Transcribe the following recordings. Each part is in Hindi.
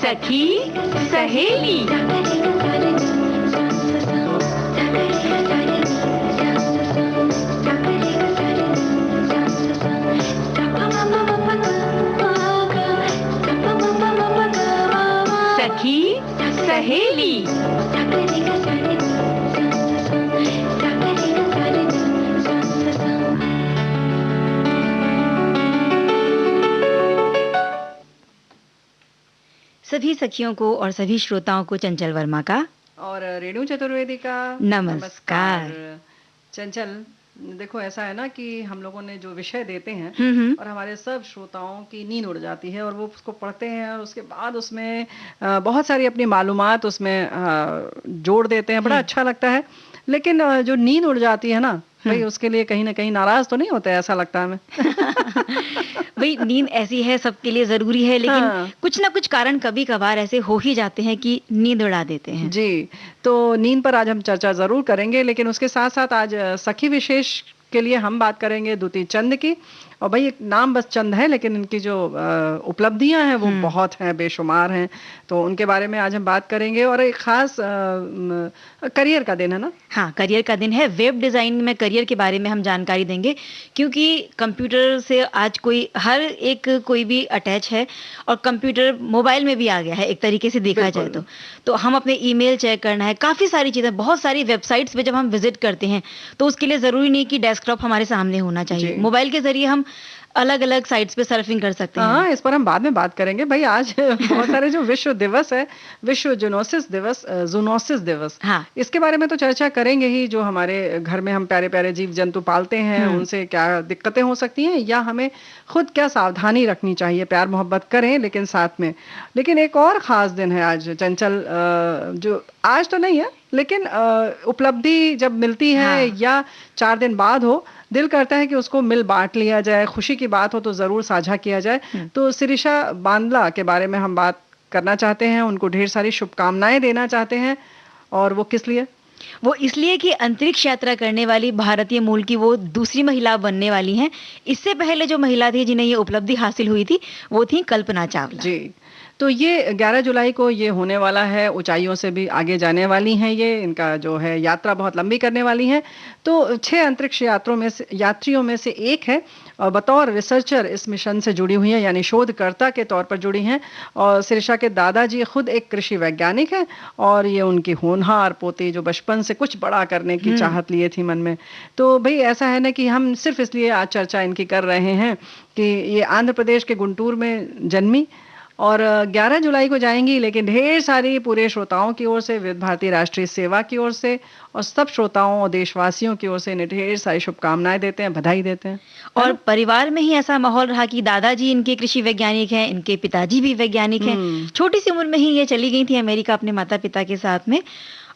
सखी सहेली। सखी सहेली। सभी सखियों को और सभी श्रोताओं को चंचल वर्मा का और रेणु चतुर्वेदी का नमस्कार। चंचल, देखो ऐसा है ना कि हम लोगों ने जो विषय देते हैं और हमारे सब श्रोताओं की नींद उड़ जाती है और वो उसको पढ़ते हैं और उसके बाद उसमें बहुत सारी अपनी मालूमात उसमें जोड़ देते हैं, बड़ा अच्छा लगता है। लेकिन जो नींद उड़ जाती है ना भाई, उसके लिए कहीं ना कहीं नाराज तो नहीं होते, ऐसा लगता है हमें। भाई नींद ऐसी है, सबके लिए जरूरी है, लेकिन कुछ ना कुछ कारण कभी कभार ऐसे हो ही जाते हैं कि नींद उड़ा देते हैं। जी, तो नींद पर आज हम चर्चा जरूर करेंगे, लेकिन उसके साथ साथ आज सखी विशेष के लिए हम बात करेंगे दूती चंद की। और भाई एक नाम बस चंद है, लेकिन इनकी जो उपलब्धियां हैं वो बहुत हैं, बेशुमार हैं। तो उनके बारे में आज हम बात करेंगे। और एक खास करियर का दिन है ना। हाँ, करियर का दिन है। वेब डिजाइन में करियर के बारे में हम जानकारी देंगे, क्योंकि कंप्यूटर से आज हर एक कोई भी अटैच है और कंप्यूटर मोबाइल में भी आ गया है एक तरीके से देखा जाए तो हम अपने ईमेल चेक करना है, काफी सारी चीजें, बहुत सारी वेबसाइट्स पे जब हम विजिट करते हैं तो उसके लिए जरूरी नहीं कि डेस्कटॉप हमारे सामने होना चाहिए, मोबाइल के जरिए हम अलग अलग साइट्स पे सर्फिंग कर सकते हैं। हाँ, इस पर हम बाद में बात करेंगे। भाई आज बहुत सारे जो विश्व दिवस है, विश्व जूनोसिस दिवस, जूनोसिस दिवस, हाँ, इसके बारे में तो चर्चा करेंगे ही। जो हमारे घर में हम प्यारे प्यारे जीव जंतु पालते हैं, उनसे क्या दिक्कतें हो सकती हैं या हमें खुद क्या सावधानी रखनी चाहिए। प्यार मोहब्बत करें लेकिन साथ में। लेकिन एक और खास दिन है आज चंचल, जो आज तो नहीं है लेकिन उपलब्धि जब मिलती है या 4 दिन बाद हो, दिल करता है कि उसको मिल बांट लिया जाए, खुशी की बात हो तो जरूर साझा किया जाए। तो शिरीषा बांदला के बारे में हम बात करना चाहते हैं, उनको ढेर सारी शुभकामनाएं देना चाहते हैं। और वो किस लिए? वो इसलिए कि अंतरिक्ष यात्रा करने वाली भारतीय मूल की वो दूसरी महिला बनने वाली हैं। इससे पहले जो महिला थी जिन्हें ये उपलब्धि हासिल हुई थी वो थी कल्पना चावला जी। तो ये 11 जुलाई को ये होने वाला है, ऊंचाइयों से भी आगे जाने वाली हैं ये, इनका जो है यात्रा बहुत लंबी करने वाली हैं। तो 6 अंतरिक्ष यात्रियों में से एक है और बतौर रिसर्चर इस मिशन से जुड़ी हुई है, यानी शोधकर्ता के तौर पर जुड़ी हैं। और शिरीषा के दादाजी खुद एक कृषि वैज्ञानिक हैं और ये उनकी होनहार पोती जो बचपन से कुछ बड़ा करने की चाहत लिए थी मन में। तो भाई ऐसा है ना कि हम सिर्फ इसलिए आज चर्चा इनकी कर रहे हैं कि ये आंध्र प्रदेश के गुंटूर में जन्मी और 11 जुलाई को जाएंगी। लेकिन ढेर सारी पूरे श्रोताओं की ओर से, विविध भारती राष्ट्रीय सेवा की ओर से और सब श्रोताओं और देशवासियों की ओर से इन्हें ढेर सारी शुभकामनाएं देते हैं, बधाई देते हैं। और परिवार में ही ऐसा माहौल रहा कि दादाजी इनके कृषि वैज्ञानिक हैं, इनके पिताजी भी वैज्ञानिक हैं। छोटी सी उम्र में ही ये चली गई थी अमेरिका अपने माता पिता के साथ में।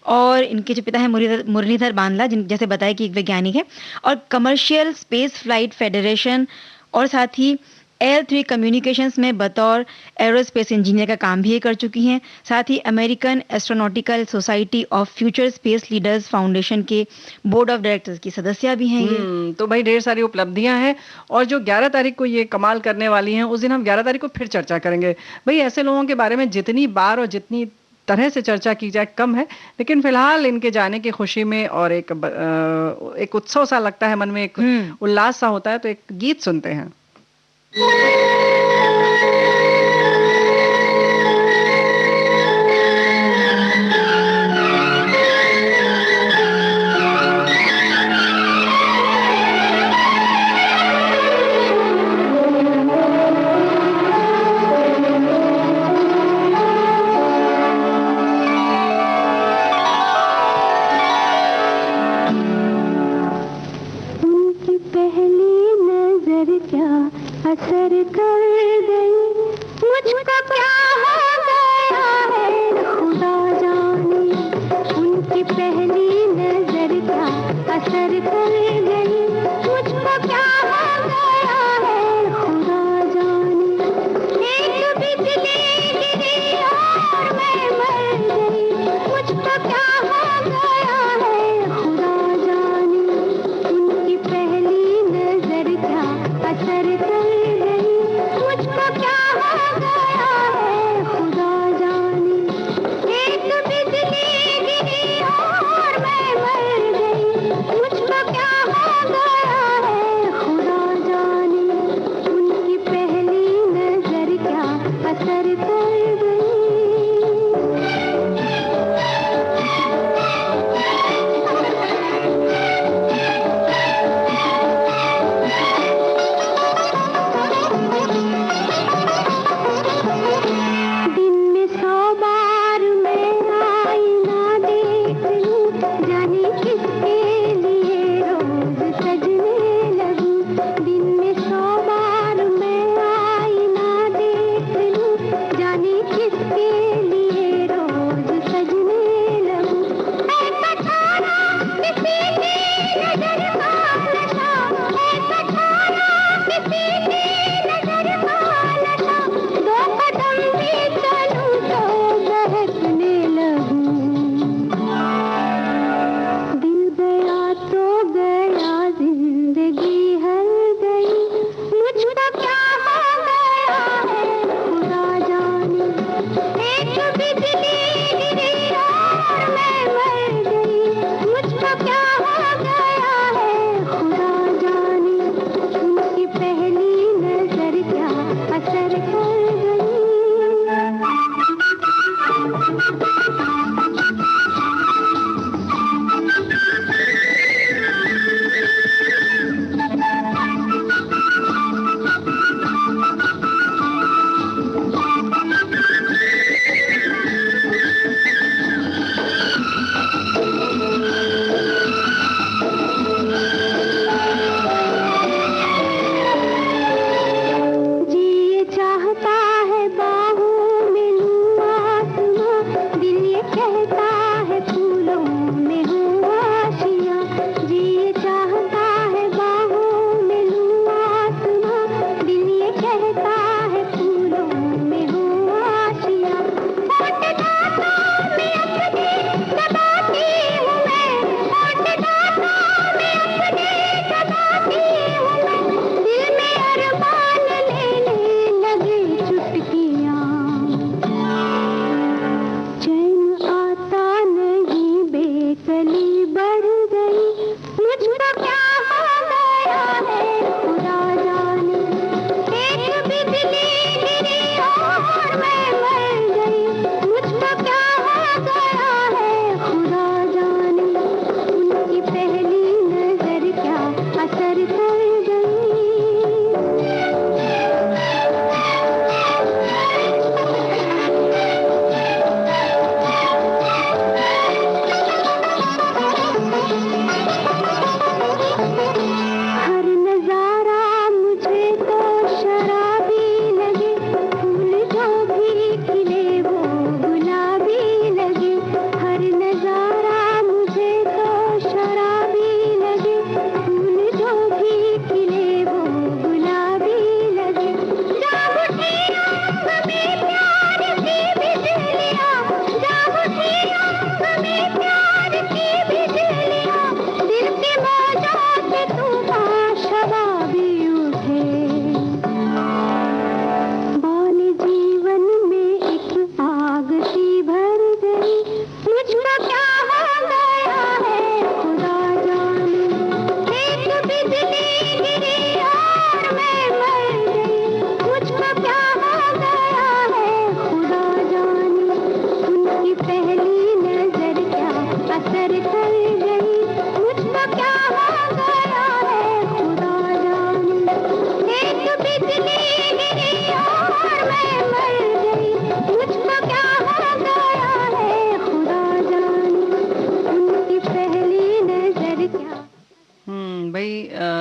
और इनके जो पिता है मुरलीधर बांदला, जैसे बताया कि एक वैज्ञानिक है और कमर्शियल स्पेस फ्लाइट फेडरेशन और साथ ही L3 कम्युनिकेशंस में बतौर एरोस्पेस इंजीनियर का काम भी कर चुकी हैं। साथ ही American astronautical society of future space leaders foundation के बोर्ड ऑफ डायरेक्टर्स की सदस्य भी हैं ये। तो भाई ढेर सारी उपलब्धियां हैं और जो 11 तारीख को ये कमाल करने वाली हैं, उस दिन हम 11 तारीख को फिर चर्चा करेंगे। भाई ऐसे लोगों के बारे में जितनी बार और जितनी तरह से चर्चा की जाए कम है, लेकिन फिलहाल इनके जाने की खुशी में और एक उत्सव सा लगता है मन में, एक उल्लास सा होता है। तो एक गीत सुनते हैं। असर कर गई मुझको, क्या हो गया है खुदा जाने। उनकी पहली नजर क्या असर कर गई मुझको, क्या हो गया है खुदा जाने। एक बिजली गिरी और मैं मर गई, मुझको क्या हो गया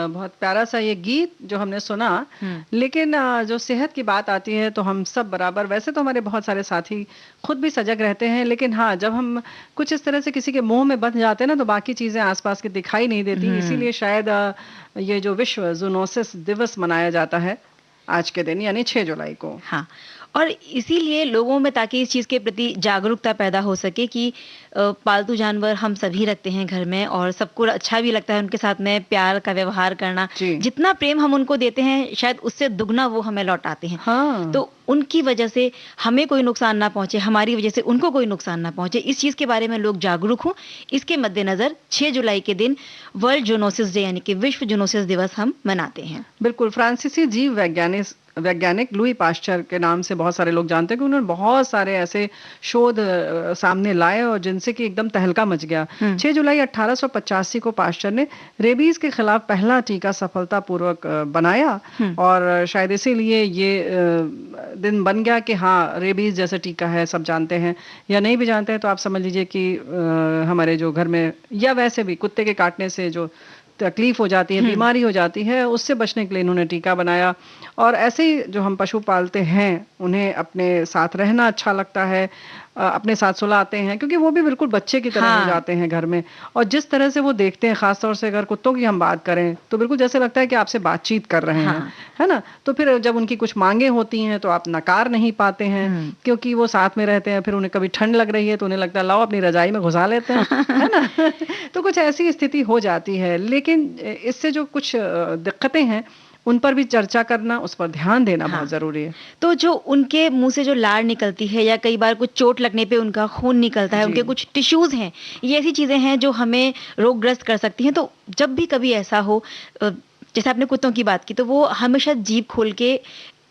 बहुत प्यारा सा ये गीत जो हमने सुना, लेकिन जो सेहत की बात आती है तो हम सब बराबर, वैसे तो हमारे बहुत सारे साथी खुद भी सजग रहते हैं, लेकिन हाँ, जब हम कुछ इस तरह से किसी के मुंह में बंध जाते हैं ना, तो बाकी चीजें आसपास की दिखाई नहीं देती। इसीलिए शायद ये जो विश्व जूनोसिस दिवस मनाया जाता है आज के दिन, यानी 6 जुलाई को। हाँ, और इसीलिए लोगों में, ताकि इस चीज़ के प्रति जागरूकता पैदा हो सके कि पालतू जानवर हम सभी रखते हैं घर में, और सबको अच्छा भी लगता है उनके साथ में प्यार का व्यवहार करना। जितना प्रेम हम उनको देते हैं, शायद उससे दुगना वो हमें लौटाते हैं। हाँ। तो उनकी वजह से हमें कोई नुकसान ना पहुंचे, हमारी वजह से उनको कोई नुकसान ना पहुंचे, इस चीज़ के बारे में लोग जागरूक हों। इसके मद्देनजर 6 जुलाई के दिन वर्ल्ड जूनोसिस डे, यानी कि विश्व जूनोसिस दिवस हम मनाते हैं। बिल्कुल। फ्रांसीसी जीव वैज्ञानिक लुई पाश्चर के नाम से बहुत सारे लोग जानते हैं कि उन्होंने बहुत सारे ऐसे शोध सामने लाए और जिनसे कि एकदम तहलका मच गया। 6 जुलाई 1885 को पाश्चर ने रेबीज के खिलाफ पहला टीका सफलतापूर्वक बनाया, और शायद इसीलिए ये दिन बन गया कि हाँ, रेबीज जैसा टीका है, सब जानते हैं। या नहीं भी जानते हैं तो आप समझ लीजिए कि हमारे जो घर में या वैसे भी कुत्ते के काटने से जो तकलीफ हो जाती है, बीमारी हो जाती है, उससे बचने के लिए इन्होंने टीका बनाया। और ऐसे ही जो हम पशु पालते हैं, उन्हें अपने साथ रहना अच्छा लगता है, अपने साथ सुलाते हैं, क्योंकि वो भी बिल्कुल बच्चे की तरह हो जाते हैं घर में। और जिस तरह से वो देखते हैं, खासतौर से अगर कुत्तों की हम बात करें, तो बिल्कुल जैसे लगता है कि आपसे बातचीत कर रहे हैं, है ना। तो फिर जब उनकी कुछ मांगे होती हैं तो आप नकार नहीं पाते हैं, क्योंकि वो साथ में रहते हैं। फिर उन्हें कभी ठंड लग रही है तो उन्हें लगता है लाओ अपनी रजाई में घुसा लेते हैं, है ना। तो कुछ ऐसी स्थिति हो जाती है, लेकिन इससे जो कुछ दिक्कतें हैं उन पर भी चर्चा करना, उस पर ध्यान देना बहुत जरूरी है। तो जो उनके मुंह से जो लार निकलती है, या कई बार कुछ चोट लगने पे उनका खून निकलता है, उनके कुछ टिश्यूज हैं, ये ऐसी चीजें हैं जो हमें रोगग्रस्त कर सकती हैं। तो जब भी कभी ऐसा हो, जैसे आपने कुत्तों की बात की, तो वो हमेशा जीभ खोल के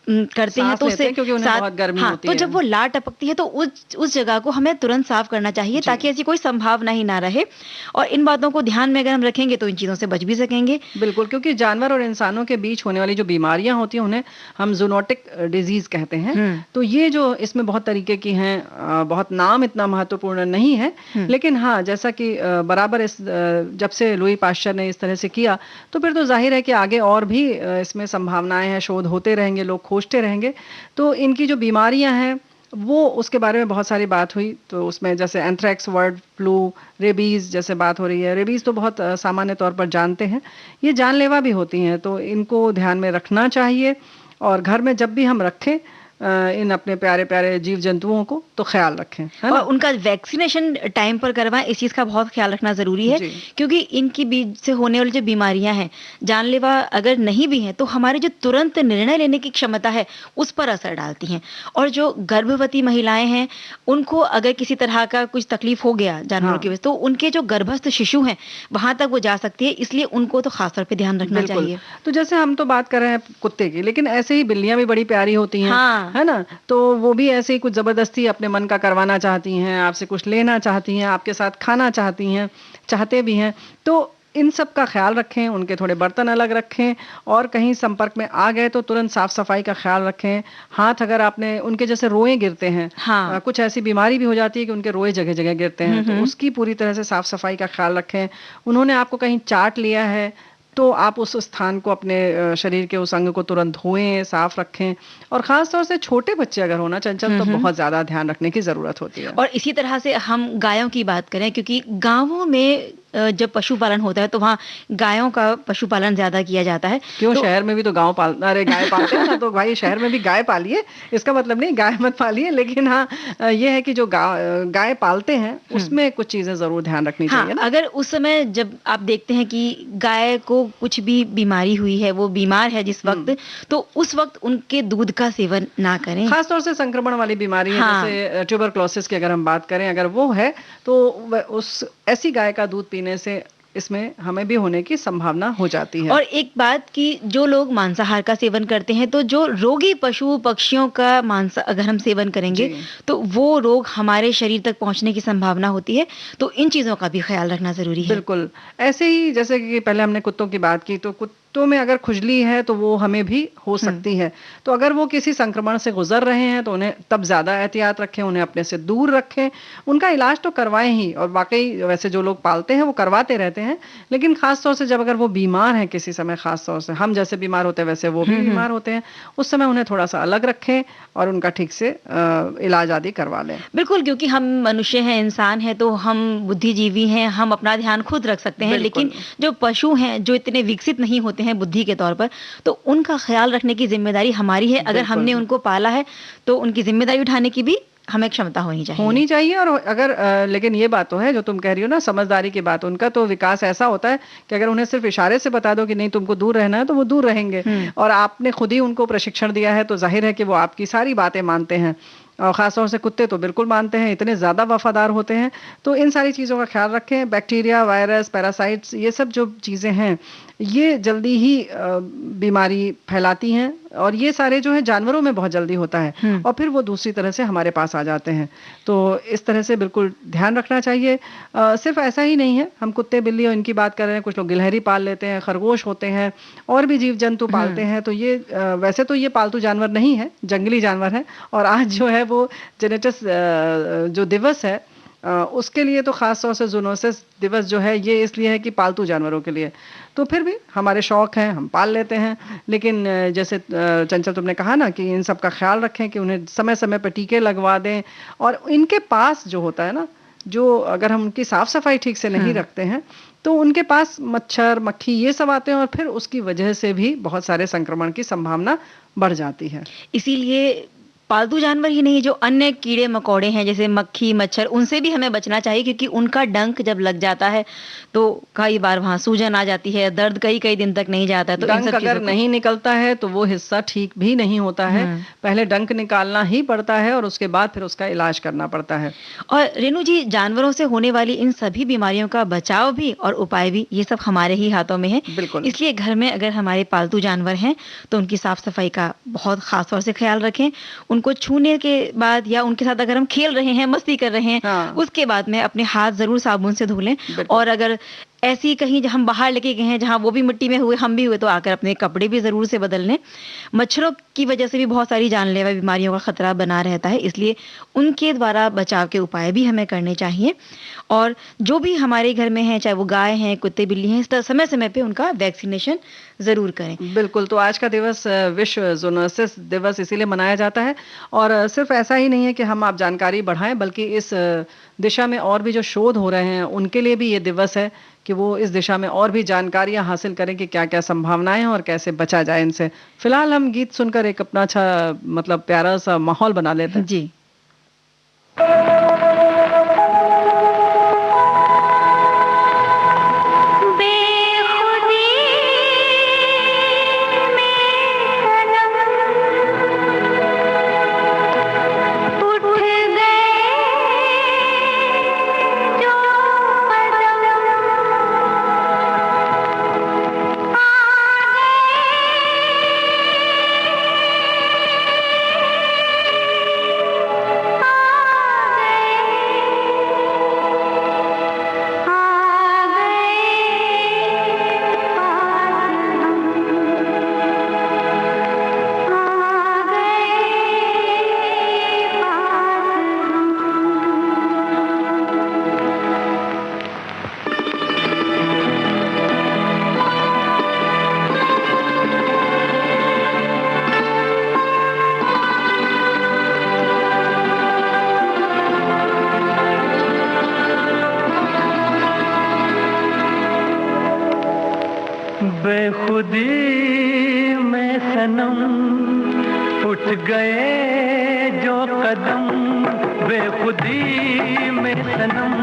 करते हैं, तो उससे क्योंकि उन्हें बहुत गर्मी होती तो है। जब वो लार टपकती है तो उस जगह को हमें तुरंत साफ करना चाहिए, ताकि ऐसी कोई संभावना ही ना रहे। और इन बातों को ध्यान में अगर हम रखेंगे तो इन चीजों से बच भी सकेंगे। बिल्कुल, क्योंकि जानवर और इंसानों के बीच होने वाली जो बीमारियां होती हैं उन्हें हम जूनोटिक डिजीज कहते हैं। तो ये जो इसमें बहुत तरीके की हैं, बहुत नाम इतना महत्वपूर्ण नहीं है, लेकिन हाँ, जैसा कि बराबर जब से लुई पाश्चर ने इस तरह से किया, तो फिर तो जाहिर है कि आगे और भी इसमें संभावनाएं हैं, शोध होते रहेंगे, लोग खोजते रहेंगे। तो इनकी जो बीमारियां हैं वो, उसके बारे में बहुत सारी बात हुई। तो उसमें जैसे एंथ्रेक्स, बर्ड फ्लू, रेबीज जैसे बात हो रही है। रेबीज तो बहुत सामान्य तौर पर जानते हैं, ये जानलेवा भी होती हैं, तो इनको ध्यान में रखना चाहिए। और घर में जब भी हम रखें इन अपने प्यारे प्यारे जीव जंतुओं को, तो ख्याल रखें, है ना? और उनका वैक्सीनेशन टाइम पर करवाएं, इस चीज का बहुत ख्याल रखना जरूरी है, क्योंकि इनकी बीज से होने वाली जो बीमारियां हैं, जानलेवा अगर नहीं भी हैं, तो हमारे जो तुरंत निर्णय लेने की क्षमता है उस पर असर डालती हैं। और जो गर्भवती महिलाएं हैं, उनको अगर किसी तरह का कुछ तकलीफ हो गया जानवरों की वजह से, तो उनके जो गर्भस्थ शिशु हैं वहां तक वो जा सकती है, इसलिए उनको तो खासतौर पर ध्यान रखना चाहिए। तो जैसे हम तो बात कर रहे हैं कुत्ते की, लेकिन ऐसे ही बिल्लियां भी बड़ी प्यारी होती हैं, है ना। तो वो भी ऐसे ही कुछ जबरदस्ती अपने मन का करवाना चाहती हैं, आपसे कुछ लेना चाहती हैं, आपके साथ खाना चाहती हैं, चाहते भी हैं। तो इन सब का ख्याल रखें, उनके थोड़े बर्तन अलग रखें, और कहीं संपर्क में आ गए तो तुरंत साफ सफाई का ख्याल रखें। हाथ, अगर आपने उनके जैसे रोए गिरते हैं, कुछ ऐसी बीमारी भी हो जाती है कि उनके रोए जगह जगह गिरते हैं, तो उसकी पूरी तरह से साफ सफाई का ख्याल रखें। उन्होंने आपको कहीं चाट लिया है तो आप उस स्थान को, अपने शरीर के उस अंग को तुरंत धोएं, साफ रखें। और खास तौर से छोटे बच्चे अगर होना चंचल, तो बहुत ज्यादा ध्यान रखने की जरूरत होती है। और इसी तरह से हम गायों की बात करें, क्योंकि गांवों में जब पशुपालन होता है तो वहाँ गायों का पशुपालन ज्यादा किया जाता है। क्यों, शहर में भी तो गाय पालते हैं ना, तो भाई शहर में भी गाय पालिए, इसका मतलब नहीं गाय मत पालिए, लेकिन हाँ, ये है कि जो गाय पालते हैं उसमें कुछ चीजें जरूर ध्यान रखनी चाहिए ना। अगर उस समय जब आप देखते हैं कि गाय को कुछ भी बीमारी हुई है, वो बीमार है जिस वक्त, तो उस वक्त उनके दूध का सेवन ना करें। खासतौर से संक्रमण वाली बीमारी है, जैसे ट्यूबरक्लोसिस की अगर हम बात करें, अगर वो है तो उस ऐसी गाय का दूध पीने से इसमें हमें भी होने की संभावना हो जाती है। और एक बात कि जो लोग मांसाहार का सेवन करते हैं, तो जो रोगी पशु पक्षियों का मांस अगर हम सेवन करेंगे तो वो रोग हमारे शरीर तक पहुंचने की संभावना होती है। तो इन चीजों का भी ख्याल रखना जरूरी है। बिल्कुल। ऐसे ही जैसे कि पहले हमने कुत्तों की बात की, तो पेटों में अगर खुजली है तो वो हमें भी हो सकती है। तो अगर वो किसी संक्रमण से गुजर रहे हैं तो उन्हें तब ज़्यादा एहतियात रखें, उन्हें अपने से दूर रखें। उनका इलाज तो करवाएं ही, और वाकई वैसे जो लोग पालते हैं वो करवाते रहते हैं, लेकिन ख़ास तौर से जब अगर वो बीमार हैं किसी समय, ख़ास तौर से हम जैसे बीमार होते हैं वैसे वो भी बीमार होते हैं, उस समय उन्हें थोड़ा-सा अलग रखें और उनका ठीक से इलाज आदि करवा लें। बिल्कुल, क्योंकि हम मनुष्य हैं, इंसान हैं, तो हम बुद्धिजीवी हैं, हम अपना ध्यान खुद रख सकते हैं। बिल्कुल। लेकिन जो पशु हैं, जो इतने विकसित नहीं होते हैं बुद्धि के तौर पर, तो उनका ख़्याल रखने की ज़िम्मेदारी हमारी है। अगर बिल्कुल। हमने उनको पाला है, तो उनकी ज़िम्मेदारी उठाने की भी हमें क्षमता होनी चाहिए। होनी चाहिए। और अगर लेकिन ये बात तो है जो तुम कह रही हो ना, समझदारी की बात, उनका तो विकास ऐसा होता है कि अगर उन्हें सिर्फ इशारे से बता दो कि नहीं तुमको दूर रहना है, तो वो दूर रहेंगे। और आपने खुद ही उनको प्रशिक्षण दिया है तो जाहिर है कि वो आपकी सारी बातें मानते हैं। और ख़ास तौर से कुत्ते तो बिल्कुल मानते हैं, इतने ज़्यादा वफादार होते हैं। तो इन सारी चीज़ों का ख्याल रखें। बैक्टीरिया, वायरस, पैरासाइट्स, ये सब जो चीज़ें हैं ये जल्दी ही बीमारी फैलाती हैं, और ये सारे जो है जानवरों में बहुत जल्दी होता है और फिर वो दूसरी तरह से हमारे पास आ जाते हैं। तो इस तरह से बिल्कुल ध्यान रखना चाहिए। सिर्फ ऐसा ही नहीं है, हम कुत्ते बिल्ली और इनकी बात कर रहे हैं, कुछ लोग गिलहरी पाल लेते हैं, खरगोश होते हैं, और भी जीव जंतु पालते हैं। तो ये वैसे तो ये पालतू जानवर नहीं है, जंगली जानवर है। और आज जो है वो जेनेटिस जो दिवस है उसके लिए तो ख़ास तौर से जूनोसिस दिवस जो है ये इसलिए है कि पालतू जानवरों के लिए। तो फिर भी हमारे शौक हैं, हम पाल लेते हैं। लेकिन जैसे चंचल तुमने कहा ना कि इन सब का ख्याल रखें कि उन्हें समय समय पर टीके लगवा दें। और इनके पास जो होता है ना, जो अगर हम उनकी साफ सफाई ठीक से नहीं रखते हैं तो उनके पास मच्छर, मक्खी ये सब आते हैं, और फिर उसकी वजह से भी बहुत सारे संक्रमण की संभावना बढ़ जाती है। इसीलिए पालतू जानवर ही नहीं, जो अन्य कीड़े मकोड़े हैं जैसे मक्खी, मच्छर, उनसे भी हमें बचना चाहिए, क्योंकि उनका डंक जब लग जाता है तो कई बार वहाँ सूजन आ जाती है, दर्द कई-कई दिन तक नहीं जाता है। तो इन डंक सब अगर चीज़ों को नहीं निकलता है तो वो हिस्सा ठीक भी नहीं होता है। पहले डंक निकालना ही पड़ता है और उसके बाद फिर उसका इलाज करना पड़ता है। और रेणु जी, जानवरों से होने वाली इन सभी बीमारियों का बचाव भी और उपाय भी, ये सब हमारे ही हाथों में है। बिल्कुल। इसलिए घर में अगर हमारे पालतू जानवर हैं तो उनकी साफ सफाई का बहुत खास तौर से ख्याल रखें। उनको छूने के बाद या उनके साथ अगर हम खेल रहे हैं, मस्ती कर रहे हैं, हाँ। उसके बाद में अपने हाथ जरूर साबुन से धो लें। और अगर ऐसी कहीं हम बाहर लेके गए हैं जहाँ वो भी मिट्टी में हुए, हम भी हुए, तो आकर अपने कपड़े भी ज़रूर से बदल लें। मच्छरों की वजह से भी बहुत सारी जानलेवा बीमारियों का खतरा बना रहता है, इसलिए उनके द्वारा बचाव के उपाय भी हमें करने चाहिए। और जो भी हमारे घर में है, चाहे वो गाय हैं, कुत्ते बिल्ली हैं, इस तरह समय समय पे उनका वैक्सीनेशन ज़रूर करें। बिल्कुल। तो आज का दिवस विश्व ज़ूनोसिस दिवस इसीलिए मनाया जाता है। और सिर्फ ऐसा ही नहीं है कि हम आप जानकारी बढ़ाएं, बल्कि इस दिशा में और भी जो शोध हो रहे हैं उनके लिए भी ये दिवस है कि वो इस दिशा में और भी जानकारियां हासिल करें कि क्या क्या संभावनाएं हैं और कैसे बचा जाए इनसे। फिलहाल हम गीत सुनकर एक अपना अच्छा मतलब प्यारा सा माहौल बना लेते हैं। जी। बेखुदी में सनम उठ गए जो कदम, बेखुदी में सनम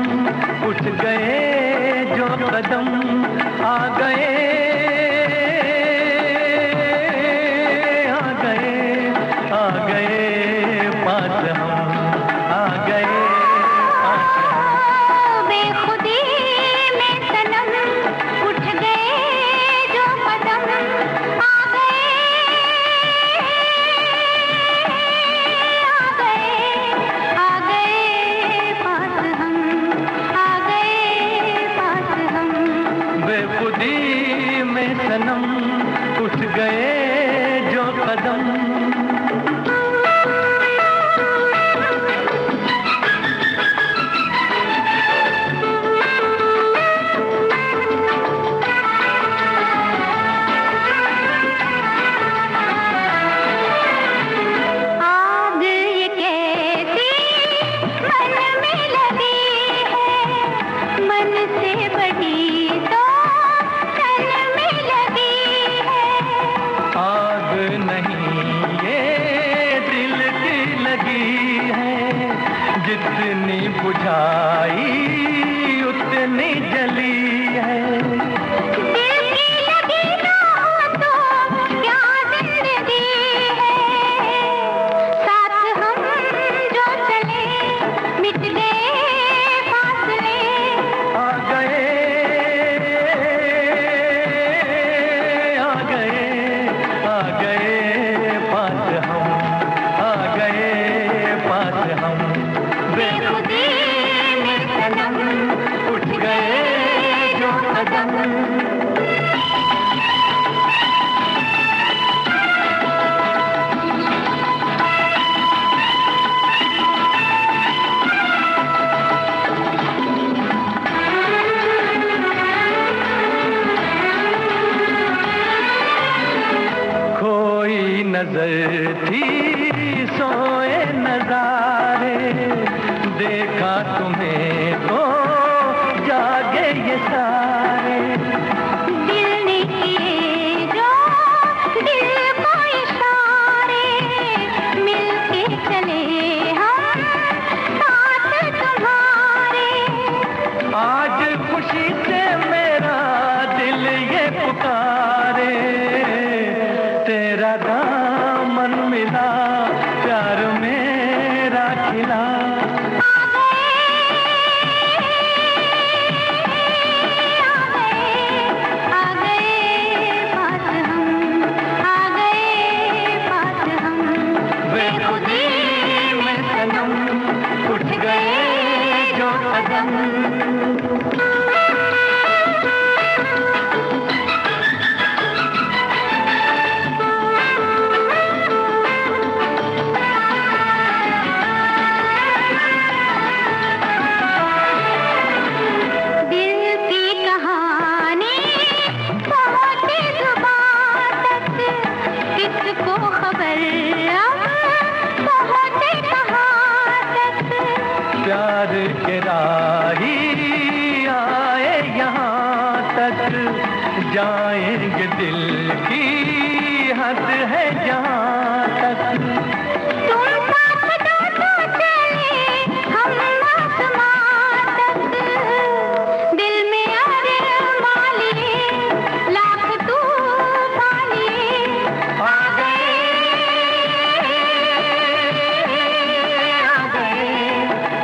उठ गए जो कदम, आ गए आ गए आ गए पास हम, आ गए बेखुदी में सनम उठ गए जो कदम, आ गए पास हम, आ गए पास हम। बेखुदी उनसे बड़ी तो तन में लगी है। आग नहीं ये दिल की लगी है, जितनी बुझाई उतनी जली है। दिल की लगी ना हो तो क्या जिंदगी है। साथ हम जो चले मिट गए फासले। आ गए आ गए आ गए पास हम, आ गए पास हम। बेखुदी में सनम उठ गए जो कदम। खोई नजर थी सोए नजारे, देखा तुम्हें तो जागे ये सारे। दिल ने किए जो दिल को इशारे, मिलके चले हम साथ तुम्हारे। आज खुशी से मेरा दिल ये पुकारे, तेरा दामन मिला प्यार मेरा खिला। आ गए पास हम, आ गए पास हम। बेखुदी में सनम उठ गए जो कदम। दिल की कहानी पहुंचे जुबां तक, किसको खबर अब पहुंचे कहाँ तक। प्यार के राही आए यहाँ तक, जाएंगे दिल की हद है जहाँ तक। तुम साथ दो तो चले हम आसमां तक। दिल में अरमां लिए लाख तूफान लिए। आ गए आ गए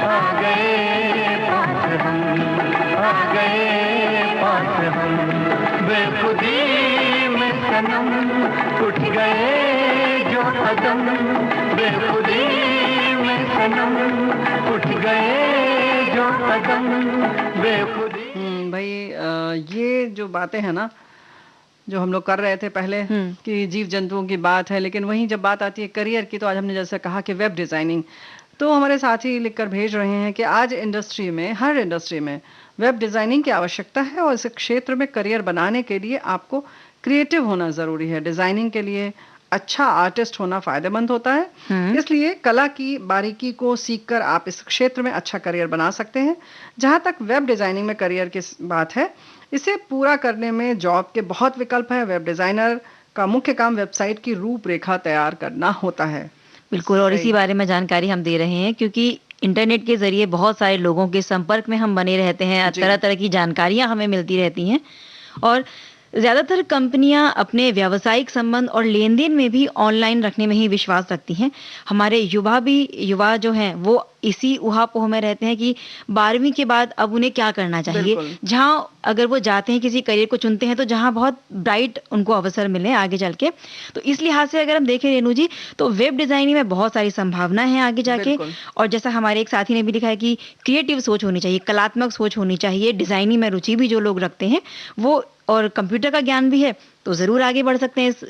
आ गए पास हम, आ गए पास हम। बेखुदी में सनम उठ गए जो कदम। बेखुदी में सनम उठ गए जो कदम। बेखुदी। भाई ये जो बातें हैं ना जो हम लोग कर रहे थे पहले कि जीव जंतुओं की बात है, लेकिन वहीं जब बात आती है करियर की, तो आज हमने जैसे कहा कि वेब डिजाइनिंग, तो हमारे साथी लिखकर भेज रहे हैं कि आज इंडस्ट्री में, हर इंडस्ट्री में वेब डिजाइनिंग की आवश्यकता है और इस क्षेत्र में करियर बनाने के लिए आपको क्रिएटिव होना जरूरी है। डिजाइनिंग के लिए अच्छा आर्टिस्ट होना फायदेमंद होता है। इसलिए कला की बारीकी को सीखकर आप इस क्षेत्र में अच्छा करियर बना सकते हैं। जहां तक वेब डिजाइनिंग में करियर की बात है, इसे पूरा करने में जॉब के बहुत विकल्प हैं। वेब डिजाइनर का मुख्य काम वेबसाइट की रूपरेखा तैयार करना होता है। बिल्कुल, और इसी बारे में जानकारी हम दे रहे हैं क्योंकि इंटरनेट के जरिए बहुत सारे लोगों के संपर्क में हम बने रहते हैं, तरह तरह की जानकारियां हमें मिलती रहती हैं और ज्यादातर कंपनियां अपने व्यावसायिक संबंध और लेन देन में भी ऑनलाइन रखने में ही विश्वास रखती हैं। हमारे युवा जो हैं वो इसी उहापोह में रहते हैं कि 12वीं के बाद अब उन्हें क्या करना चाहिए। जहां अगर वो जाते हैं किसी करियर को चुनते हैं तो जहां बहुत ब्राइट उनको अवसर मिले आगे चल के, तो इस लिहाज से अगर हम देखें रेणु जी तो वेब डिजाइनिंग में बहुत सारी संभावनाएं हैं आगे जाके। और जैसा हमारे एक साथी ने भी लिखा है कि क्रिएटिव सोच होनी चाहिए, कलात्मक सोच होनी चाहिए, डिजाइनिंग में रुचि भी जो लोग रखते हैं वो, और कंप्यूटर का ज्ञान भी है तो जरूर आगे बढ़ सकते हैं इस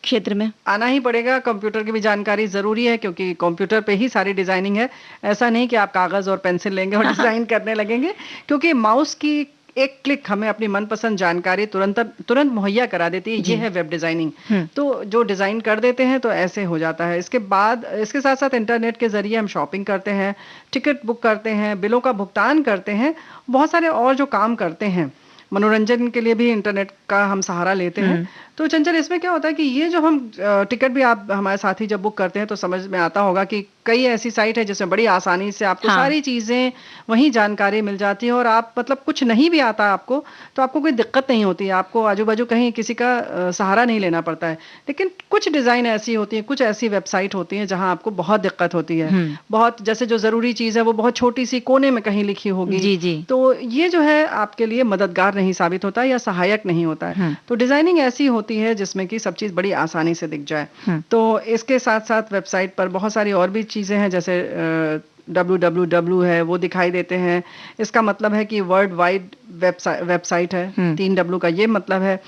क्षेत्र में। आना ही पड़ेगा, कंप्यूटर की भी जानकारी जरूरी है क्योंकि कंप्यूटर पे ही सारी डिजाइनिंग है। ऐसा नहीं कि आप कागज और पेंसिल लेंगे और डिजाइन करने लगेंगे, क्योंकि माउस की एक क्लिक हमें अपनी मनपसंद जानकारी तुरंत मुहैया करा देती है। ये है वेब डिजाइनिंग। तो जो डिजाइन कर देते हैं तो ऐसे हो जाता है। इसके बाद इसके साथ साथ इंटरनेट के जरिए हम शॉपिंग करते हैं, टिकट बुक करते हैं, बिलों का भुगतान करते हैं, बहुत सारे और जो काम करते हैं, मनोरंजन के लिए भी इंटरनेट का हम सहारा लेते हैं। तो चंचल, इसमें क्या होता है कि ये जो हम टिकट भी आप हमारे साथी जब बुक करते हैं तो समझ में आता होगा कि कई ऐसी साइट है जिसमें बड़ी आसानी से आपको सारी चीजें वहीं जानकारी मिल जाती है और आप मतलब कुछ नहीं भी आता आपको तो आपको कोई दिक्कत नहीं होती है, आपको आजू बाजू कहीं किसी का सहारा नहीं लेना पड़ता है। लेकिन कुछ डिजाइन ऐसी होती है, कुछ ऐसी वेबसाइट होती है जहां आपको बहुत दिक्कत होती है। बहुत जैसे जो जरूरी चीज है वो बहुत छोटी सी कोने में कहीं लिखी होगी। जी जी। तो ये जो है आपके लिए मददगार नहीं साबित होता या सहायक नहीं होता है। तो डिजाइनिंग ऐसी होती है जिसमें कि सब चीज बड़ी आसानी से दिख जाए। तो इसके साथ साथ वेबसाइट पर बहुत सारी और भी चीजें हैं, जैसे www है वो दिखाई देते हैं। इसका मतलब है कि वर्ल्ड वाइड वेबसाइट है। 3W का ये मतलब है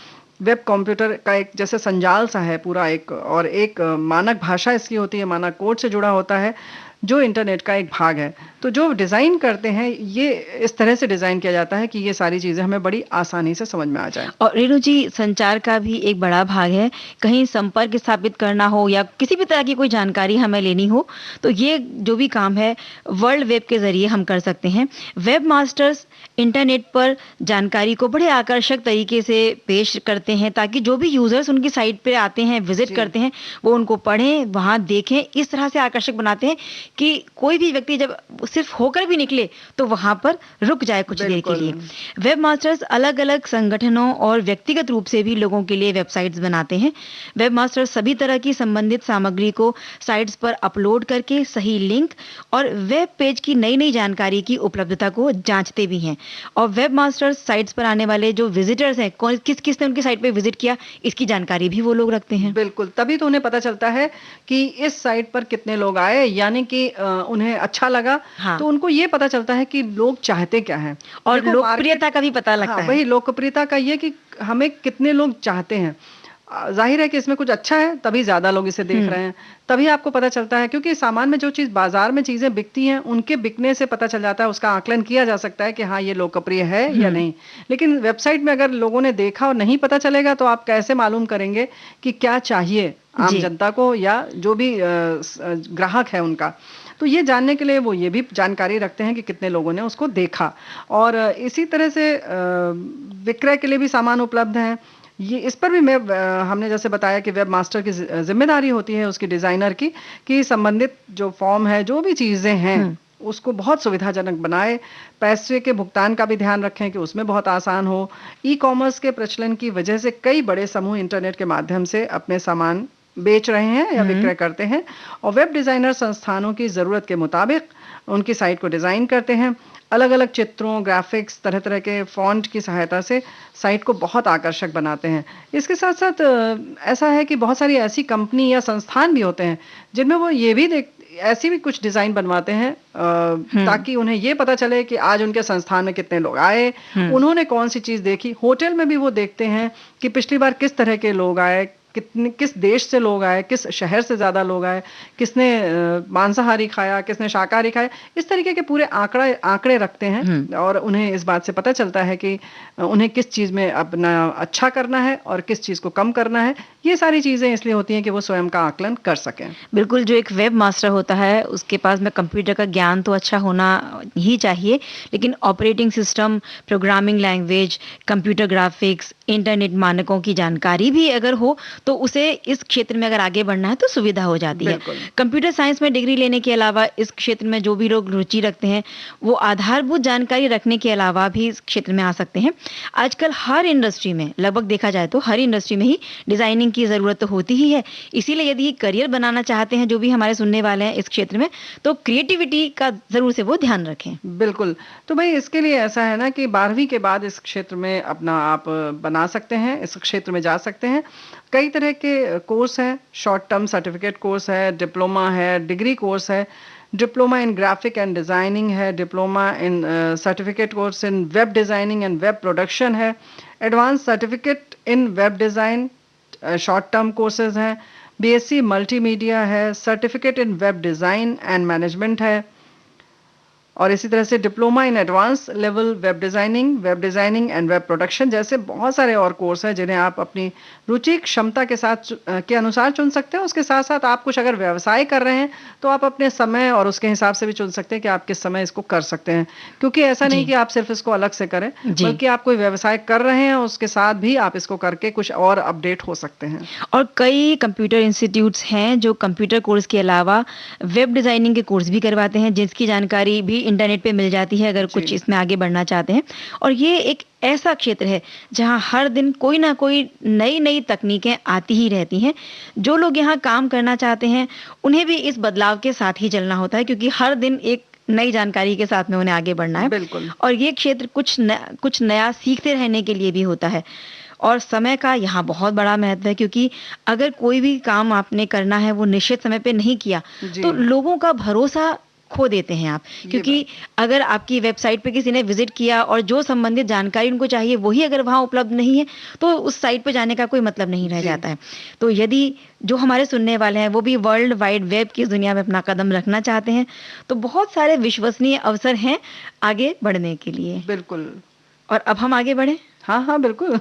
वेब कंप्यूटर का एक जैसे संजाल सा है पूरा एक, और एक मानक भाषा इसकी होती है, मानक कोड से जुड़ा होता है जो इंटरनेट का एक भाग है। तो जो डिज़ाइन करते हैं ये इस तरह से डिज़ाइन किया जाता है कि ये सारी चीज़ें हमें बड़ी आसानी से समझ में आ जाए। और रेणु जी, संचार का भी एक बड़ा भाग है। कहीं संपर्क स्थापित करना हो या किसी भी तरह की कोई जानकारी हमें लेनी हो तो ये जो भी काम है वर्ल्ड वेब के जरिए हम कर सकते हैं। वेब मास्टर्स इंटरनेट पर जानकारी को बड़े आकर्षक तरीके से पेश करते हैं ताकि जो भी यूजर्स उनकी साइट पे आते हैं, विजिट करते हैं, वो उनको पढ़ें, वहां देखें। इस तरह से आकर्षक बनाते हैं कि कोई भी व्यक्ति जब सिर्फ होकर भी निकले तो वहां पर रुक जाए कुछ देर के लिए। वेब मास्टर्स अलग अलग संगठनों और व्यक्तिगत रूप से भी लोगों के लिए वेबसाइट्स बनाते हैं। वेब मास्टर्स सभी तरह की संबंधित सामग्री को साइट्स पर अपलोड करके सही लिंक और वेब पेज की नई नई जानकारी की उपलब्धता को जांचते भी हैं। और वेब मास्टर्स साइट्स पर आने वाले जो विजिटर्स हैं, किस किसने उनकी साइट पे विजिट किया, इसकी जानकारी भी वो लोग रखते हैं। बिल्कुल, तभी तो उन्हें पता चलता है कि इस साइट पर कितने लोग आए, यानी कि उन्हें अच्छा लगा। तो उनको ये पता चलता है कि लोग चाहते क्या हैं, और लोकप्रियता का भी पता लगता है। वही लोकप्रियता का ये कि हमें कितने लोग चाहते हैं। जाहिर है कि इसमें कुछ अच्छा है तभी ज्यादा लोग इसे देख रहे हैं, तभी आपको पता चलता है। क्योंकि सामान में जो चीज बाजार में चीजें बिकती हैं उनके बिकने से पता चल जाता है, उसका आकलन किया जा सकता है कि हाँ ये लोकप्रिय है या नहीं। लेकिन वेबसाइट में अगर लोगों ने देखा और नहीं पता चलेगा तो आप कैसे मालूम करेंगे कि क्या चाहिए आम जनता को या जो भी ग्राहक है उनका। तो ये जानने के लिए वो ये भी जानकारी रखते हैं कि कितने लोगों ने उसको देखा। और इसी तरह से विक्रय के लिए भी सामान उपलब्ध हैं। ये इस पर भी हमने जैसे बताया कि वेब मास्टर की जिम्मेदारी होती है उसकी डिजाइनर की कि संबंधित जो फॉर्म है, जो भी चीजें हैं उसको बहुत सुविधाजनक बनाए। पैसे के भुगतान का भी ध्यान रखें कि उसमें बहुत आसान हो। ई कॉमर्स के प्रचलन की वजह से कई बड़े समूह इंटरनेट के माध्यम से अपने सामान बेच रहे हैं या विक्रय करते हैं, और वेब डिजाइनर संस्थानों की जरूरत के मुताबिक उनकी साइट को डिजाइन करते हैं। अलग अलग चित्रों, ग्राफिक्स, तरह तरह के फॉन्ट की सहायता से साइट को बहुत आकर्षक बनाते हैं। इसके साथ साथ ऐसा है कि बहुत सारी ऐसी कंपनी या संस्थान भी होते हैं जिनमें वो ये भी ऐसी भी कुछ डिजाइन बनवाते हैं ताकि उन्हें ये पता चले कि आज उनके संस्थान में कितने लोग आए, उन्होंने कौन सी चीज देखी। होटल में भी वो देखते हैं कि पिछली बार किस तरह के लोग आए, किस देश से लोग आए, किस शहर से ज्यादा लोग आए, किसने मांसाहारी खाया, किसने शाकाहारी खाया। इस तरीके के पूरे आंकड़े रखते हैं और उन्हें इस बात से पता चलता है कि उन्हें किस चीज में अपना अच्छा करना है और किस चीज को कम करना है। ये सारी चीजें इसलिए होती हैं कि वो स्वयं का आकलन कर सकें। बिल्कुल, जो एक वेब मास्टर होता है उसके पास में कंप्यूटर का ज्ञान तो अच्छा होना ही चाहिए, लेकिन operating system, programming language, computer graphics, internet मानकों की जानकारी भी अगर हो तो उसे इस क्षेत्र में अगर आगे बढ़ना है तो सुविधा हो जाती है। कंप्यूटर साइंस में डिग्री लेने के अलावा इस क्षेत्र में जो भी लोग रुचि रखते हैं वो आधारभूत जानकारी रखने के अलावा भी इस क्षेत्र में आ सकते हैं। आजकल हर इंडस्ट्री में, लगभग देखा जाए तो हर इंडस्ट्री में ही डिजाइनिंग की जरूरत तो होती ही है। इसीलिए यदि करियर बनाना चाहते हैं जो भी हमारे सुनने वाले हैं इस क्षेत्र में, तो क्रिएटिविटी का जरूर से वो ध्यान रखें। बिल्कुल, तो भाई इसके लिए ऐसा है ना कि 12वीं के बाद इस क्षेत्र में अपना आप बना सकते हैं, इस क्षेत्र में जा सकते हैं। कई तरह के कोर्स हैं, शॉर्ट टर्म सर्टिफिकेट कोर्स है, डिप्लोमा है, डिग्री कोर्स है, diploma in graphic and designing है, diploma in certificate course in web designing and web production है, advance certificate in web design short term courses हैं, बीएससी मल्टीमीडिया है, certificate in web design and management है, और इसी तरह से diploma in advance level web designing and web production जैसे बहुत सारे और कोर्स हैं जिन्हें आप अपनी रुचि क्षमता के साथ के अनुसार चुन सकते हैं। उसके साथ साथ आप कुछ अगर व्यवसाय कर रहे हैं तो आप अपने समय और उसके हिसाब से भी चुन सकते हैं कि आप किस समय इसको कर सकते हैं, क्योंकि ऐसा नहीं जी कि आप सिर्फ इसको अलग से करें, जी बल्कि आप कोई व्यवसाय कर रहे हैं उसके साथ भी आप इसको करके कुछ और अपडेट हो सकते हैं। और कई कंप्यूटर इंस्टीट्यूट्स हैं जो कंप्यूटर कोर्स के अलावा वेब डिजाइनिंग के कोर्स भी करवाते हैं, जिसकी जानकारी भी इंटरनेट पे मिल जाती है अगर कुछ जी इसमें आगे बढ़ना चाहते हैं। और ये एक ऐसा क्षेत्र है जहां हर दिन कोई ना कोई नई नई तकनीकें आती ही रहती हैं। जो लोग यहाँ काम करना चाहते हैं उन्हें भी इस बदलाव के साथ ही चलना होता है, क्योंकि हर दिन एक नई जानकारी के साथ में उन्हें आगे बढ़ना है। बिल्कुल। और ये क्षेत्र कुछ नया सीखते रहने के लिए भी होता है। और समय का यहाँ बहुत बड़ा महत्व है, क्योंकि अगर कोई भी काम आपने करना है वो निश्चित समय पे नहीं किया जी तो लोगों का भरोसा खो देते हैं आप। ये क्योंकि बात अगर आपकी वेबसाइट पे किसी ने विजिट किया और जो संबंधित जानकारी उनको चाहिए वही अगर वहाँ उपलब्ध नहीं है तो उस साइट पे जाने का कोई मतलब नहीं रह जी जाता है। तो यदि जो हमारे सुनने वाले हैं वो भी वर्ल्ड वाइड वेब की दुनिया में अपना कदम रखना चाहते हैं तो बहुत सारे विश्वसनीय अवसर हैं आगे बढ़ने के लिए। बिल्कुल। और अब हम आगे बढ़े। हाँ हाँ बिल्कुल।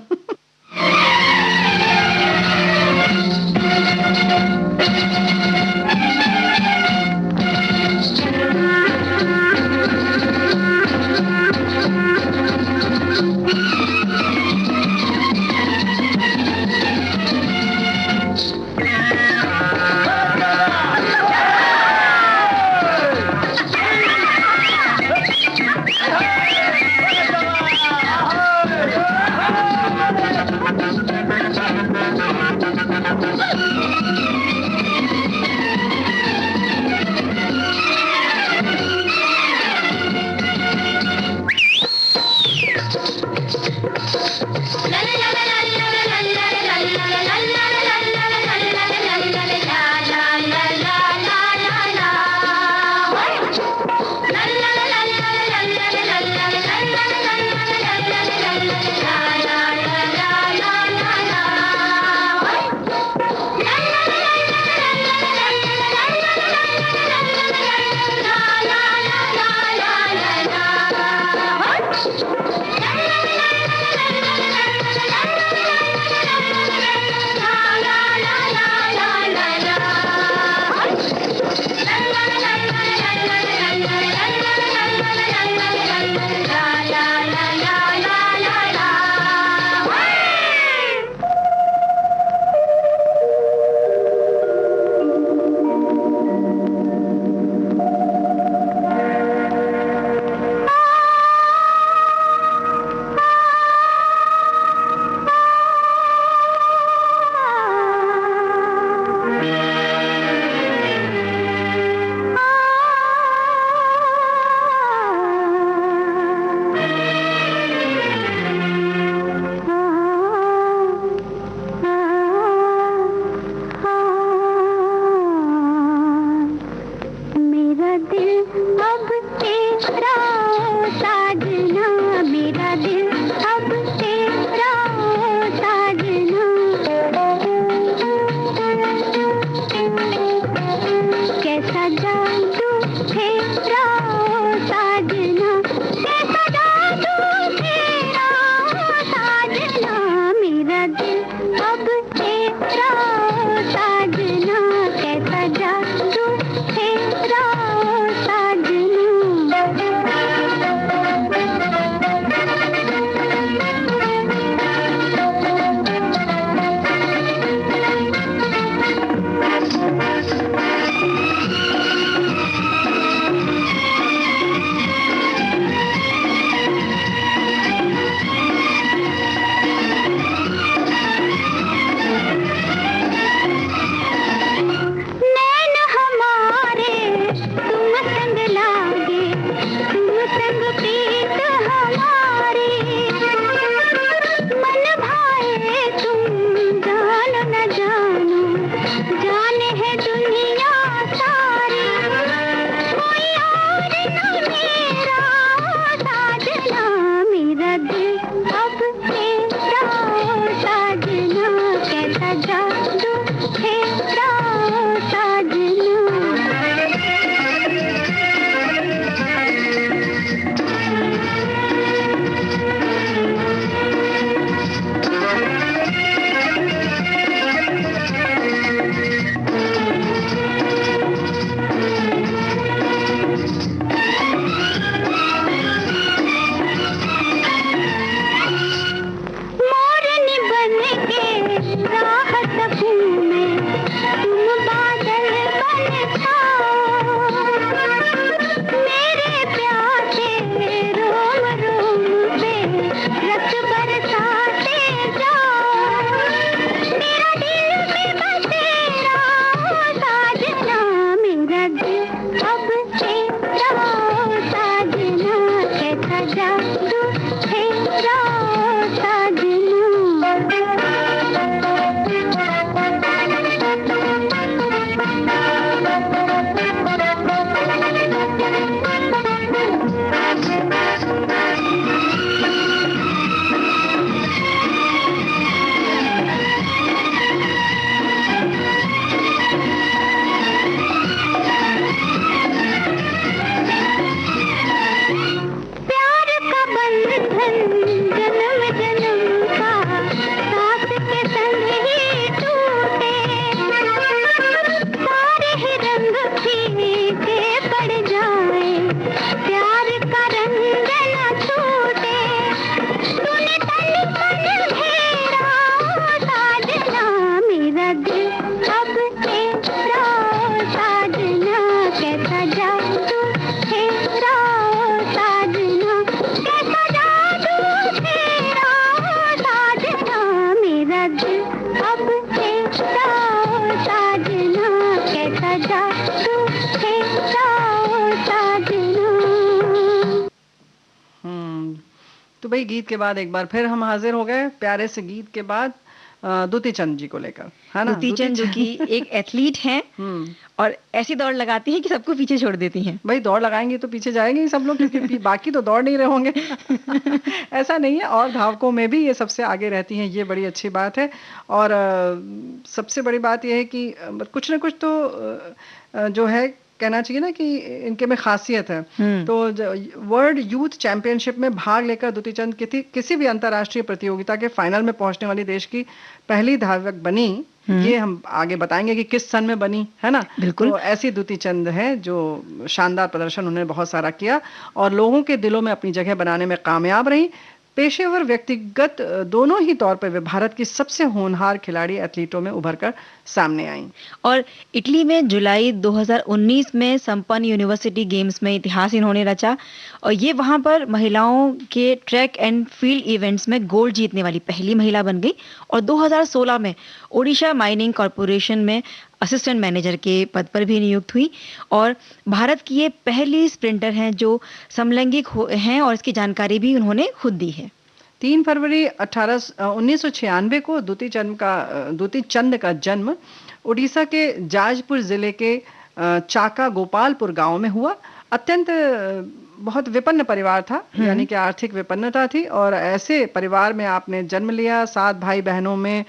ठहरा प्यार का बंधन जन्म जन्म का साथ के संग ही टूटे, सारे ही रंग फीके पड़ जाए, प्यार का रंग न छूटे। तूने तन मन घेरा साजना, मेरा दिल अब तेरा साजना, कैसा जादू तेरा साजना, कैसा जादू तेरा साजना, मेरा दिल अब तेरा साजना, कैसा जादू तेरा साजना। तो भाई गीत के बाद एक बार फिर हम हाजिर हो गए प्यारे से गीत के बाद दुती चंद जी को लेकर, है ना? दुती चंद जो कि एक एथलीट हैं और ऐसी दौड़ लगाती हैं कि सबको पीछे छोड़ देती हैं। भाई दौड़ लगाएंगे तो पीछे जाएंगे ही सब लोग, क्योंकि बाकी तो दौड़ नहीं रहे होंगे। ऐसा नहीं है, और धावकों में भी ये सबसे आगे रहती हैं, ये बड़ी अच्छी बात है। और सबसे बड़ी बात ये है कि कुछ ना कुछ तो जो है कहना चाहिए ना कि इनके में खासियत है। तो वर्ल्ड यूथ चैंपियनशिप में भाग लेकर दुती चंद किसी भी अंतर्राष्ट्रीय प्रतियोगिता के फाइनल में पहुंचने वाली देश की पहली धावक बनी। ये हम आगे बताएंगे कि किस सन में बनी, है ना? बिल्कुल। तो ऐसी दुती चंद है जो शानदार प्रदर्शन उन्होंने बहुत सारा किया और लोगों के दिलों में अपनी जगह बनाने में कामयाब रही। पेशेवर व्यक्तिगत दोनों ही तौर पर वे भारत की सबसे होनहार खिलाड़ी एथलीटों में उभर कर सामने आई। और इटली में जुलाई 2019 में संपन्न यूनिवर्सिटी गेम्स में इतिहास इन्होंने रचा और ये वहां पर महिलाओं के ट्रैक एंड फील्ड इवेंट्स में गोल्ड जीतने वाली पहली महिला बन गई। और 2016 में ओडिशा माइनिंग कॉरपोरेशन में असिस्टेंट मैनेजर के पद पर भी नियुक्त हुई और भारत की ये पहली स्प्रिंटर हैं जो समलैंगिक हैं और इसकी जानकारी भी उन्होंने खुद दी है। 3 फरवरी 1996 को दुती चंद का जन्म उड़ीसा के जाजपुर जिले के चाका गोपालपुर गांव में हुआ। अत्यंत बहुत विपन्न परिवार था, यानी कि आर्थिक विपन्नता थी और ऐसे परिवार में आपने जन्म लिया। 7 भाई बहनों में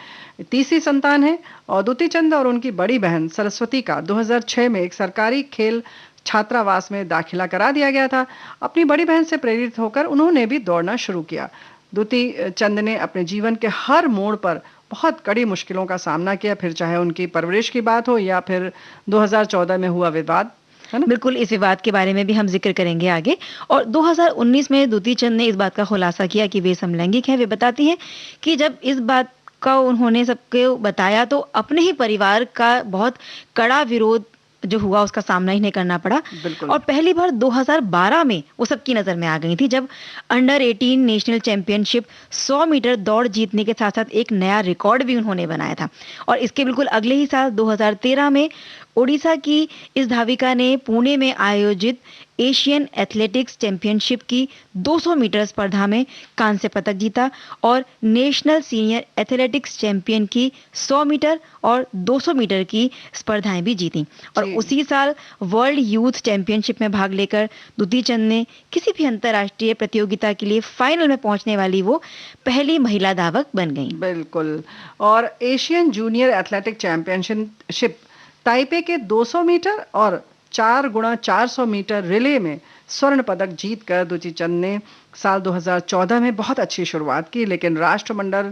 तीसरी संतान है और दुती चंद और उनकी बड़ी बहन सरस्वती का 2006 में एक सरकारी खेल छात्रावास में दाखिला करा दिया गया था। अपनी बड़ी बहन से प्रेरित होकर उन्होंने भी दौड़ना शुरू किया। दुती चंद ने अपने जीवन के हर मोड़ पर बहुत कड़ी मुश्किलों का सामना किया, फिर चाहे उनकी परवरिश की बात हो या फिर 2014 में हुआ विवाद, है ना? बिल्कुल, इस विवाद के बारे में भी हम जिक्र करेंगे आगे। और 2019 में दुती चंद ने इस बात का खुलासा किया कि वे समलैंगिक हैं। वे बताती हैं कि जब इस बात का उन्होंने सबको बताया तो अपने ही परिवार का बहुत कड़ा विरोध जो हुआ उसका सामना इन्हें करना पड़ा। और पहली बार 2012 में वो सबकी नजर में आ गई थी जब अंडर 18 नेशनल चैंपियनशिप 100 मीटर दौड़ जीतने के साथ साथ एक नया रिकॉर्ड भी उन्होंने बनाया था। और इसके बिल्कुल अगले ही साल 2013 में ओडिशा की इस धाविका ने पुणे में आयोजित एशियन एथलेटिक्स चैंपियनशिप की 200 मीटर स्पर्धा में कांस्य पदक जीता और नेशनल सीनियर एथलेटिक्स चैंपियन की 100 मीटर और 200 मीटर की स्पर्धाएं भी जीती। और उसी साल वर्ल्ड यूथ चैंपियनशिप में भाग लेकर दुती चंद ने किसी भी अंतर्राष्ट्रीय प्रतियोगिता के लिए फाइनल में पहुंचने वाली वो पहली महिला धावक बन गई। बिल्कुल। और Asian junior athletic championship Taipei के 200 मीटर और 4x400 मीटर रिले में स्वर्ण पदक जीतकर दुती चंद ने साल 2014 में बहुत अच्छी शुरुआत की, लेकिन राष्ट्रमंडल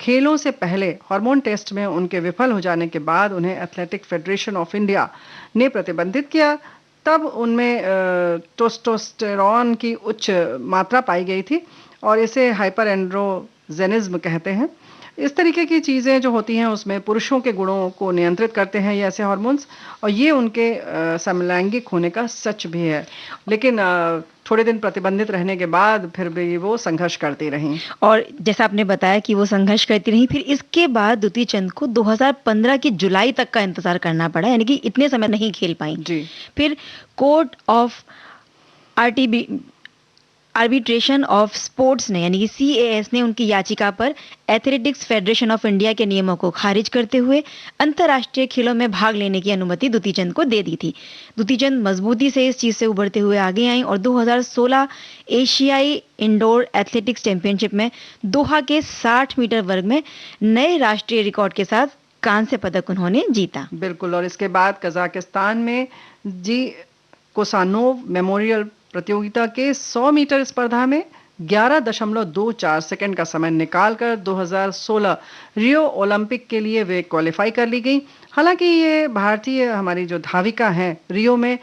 खेलों से पहले हार्मोन टेस्ट में उनके विफल हो जाने के बाद उन्हें एथलेटिक फेडरेशन ऑफ इंडिया ने प्रतिबंधित किया। तब उनमें टेस्टोस्टेरोन की उच्च मात्रा पाई गई थी और इसे हाइपर एंड्रोजेनिज्म कहते हैं। इस तरीके की चीज़ें जो होती हैं उसमें पुरुषों के गुणों को नियंत्रित करते हैं ये ऐसे हार्मोन्स, और ये उनके समलैंगिक होने का सच भी है। लेकिन थोड़े दिन प्रतिबंधित रहने के बाद फिर भी वो संघर्ष करती रहीं। और जैसा आपने बताया कि वो संघर्ष करती रहीं, फिर इसके बाद दुती चंद को 2015 की जुलाई तक का इंतजार करना पड़ा, यानी कि इतने समय नहीं खेल पाई। जी। फिर court of arbitration of sports ने यानी कि सीएएस ने उनकी याचिका पर एथलेटिक्स फेडरेशन ऑफ इंडिया के नियमों को खारिज करते हुए अंतर्राष्ट्रीय खेलों में भाग लेने की अनुमति दुती चंद को दे दी थी। दुती चंद मजबूती से इस चीज से उभरते हुए आगे आई और 2016 एशियाई इंडोर एथलेटिक्स चैंपियनशिप में दोहा के 60 मीटर वर्ग में नए राष्ट्रीय रिकॉर्ड के साथ कांस्य पदक उन्होंने जीता। बिल्कुल। और इसके बाद कजाकिस्तान में जी कोसानोव मेमोरियल प्रतियोगिता के 100 मीटर स्पर्धा में 11.24 सेकंड का समय निकालकर 2016 रियो ओलंपिक के लिए वे क्वालिफाई कर ली गई। हालांकि ये भारतीय हमारी जो धाविका हैं रियो में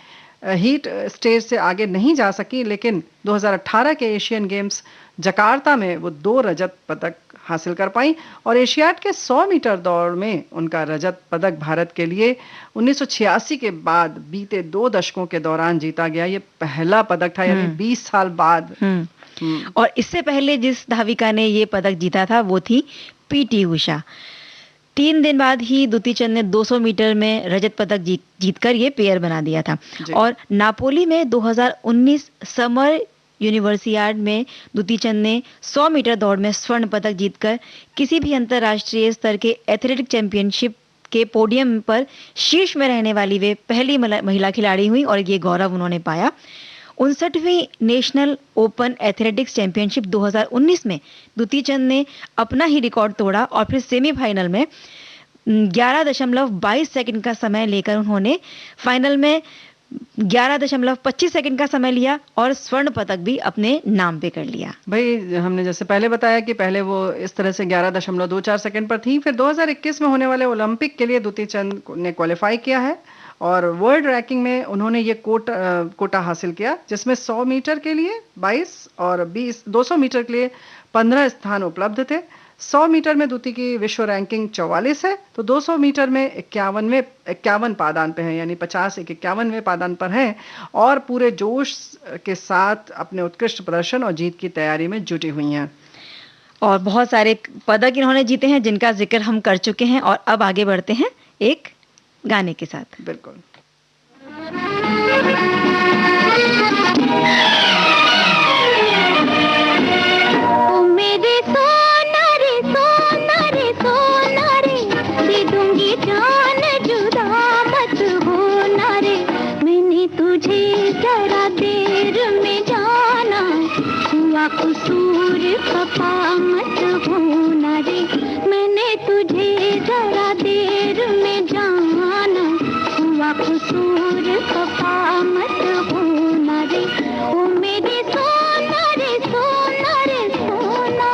हीट स्टेज से आगे नहीं जा सकी, लेकिन 2018 के एशियन गेम्स जकार्ता में वो 2 रजत पदक हासिल कर पाई और एशियाड के 100 मीटर दौड़ में उनका रजत पदक भारत के लिए 1986 के बाद बीते 2 दशकों के दौरान जीता गया ये पहला पदक था, यानी 20 साल बाद। और इससे पहले जिस धाविका ने ये पदक जीता था वो थी पीटी उषा। 3 दिन बाद ही दुती चंद ने 200 मीटर में रजत पदक जीतकर ये पेयर बना दिया था। और नापोली में 2019 समर यूनिवर्सियाड में दुती चंद ने 100 मीटर दौड़ में स्वर्ण पदक जीतकर किसी भी अंतर्राष्ट्रीय स्तर के एथलेटिक चैंपियनशिप के पोडियम पर शीर्ष में रहने वाली वे पहली महिला खिलाड़ी हुई और ये गौरव उन्होंने पाया। 59वीं नेशनल ओपन एथलेटिक्स चैंपियनशिप 2019 में दुती चंद ने अपना ही रिकॉर्ड तोड़ा और फिर सेमीफाइनल में 11.22 सेकंड का समय लेकर उन्होंने फाइनल में 11.25 सेकंड का समय लिया और स्वर्ण पदक भी अपने नाम पे कर लिया। भाई हमने जैसे पहले बताया कि पहले वो इस तरह से 11.24 सेकंड पर थी, फिर 2021 में होने वाले ओलंपिक के लिए दुती चंद ने क्वालिफाई किया है और वर्ल्ड रैंकिंग में उन्होंने ये कोटा हासिल किया, जिसमें 100 मीटर के लिए 22 और 200 मीटर के लिए 15 स्थान उपलब्ध थे। 100 मीटर में दुती की विश्व रैंकिंग 44 है, तो 200 मीटर में 51 पादान पे है, यानी 51वें पादान पर है और पूरे जोश के साथ अपने उत्कृष्ट प्रदर्शन और जीत की तैयारी में जुटी हुई हैं। और बहुत सारे पदक इन्होंने जीते हैं जिनका जिक्र हम कर चुके हैं। और अब आगे बढ़ते हैं एक गाने के साथ। बिल्कुल। कसूर खफा मत होना रे, मैंने तुझे जरा देर में जाना, हुआ कसूर खफा मत होना रे, ओ मेरी सोना रे सोना रे सोना।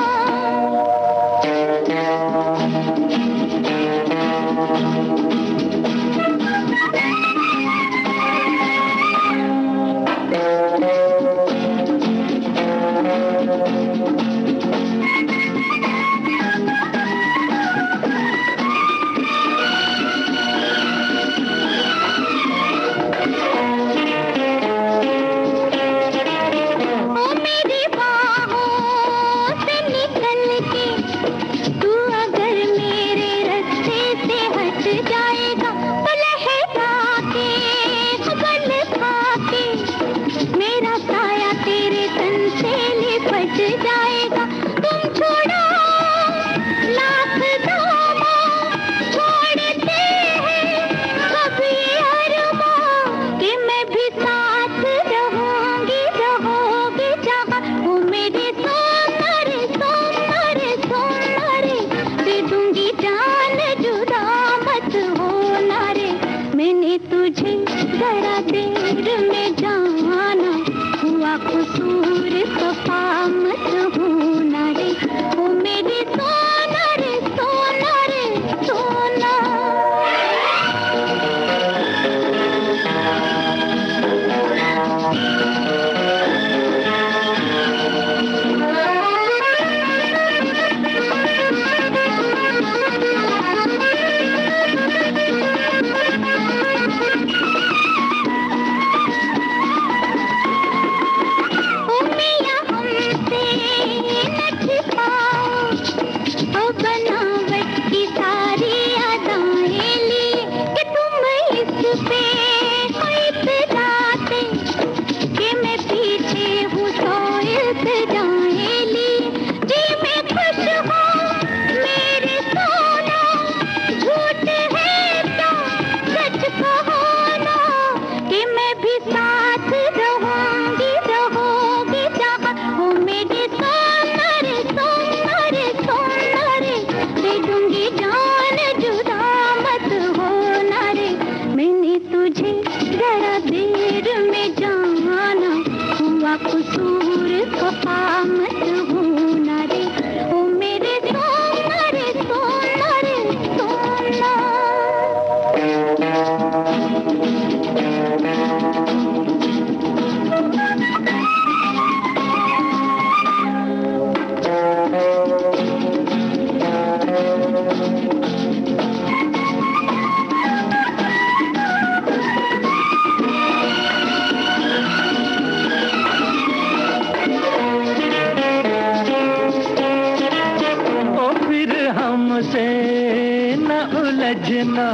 हमसे न उलझना,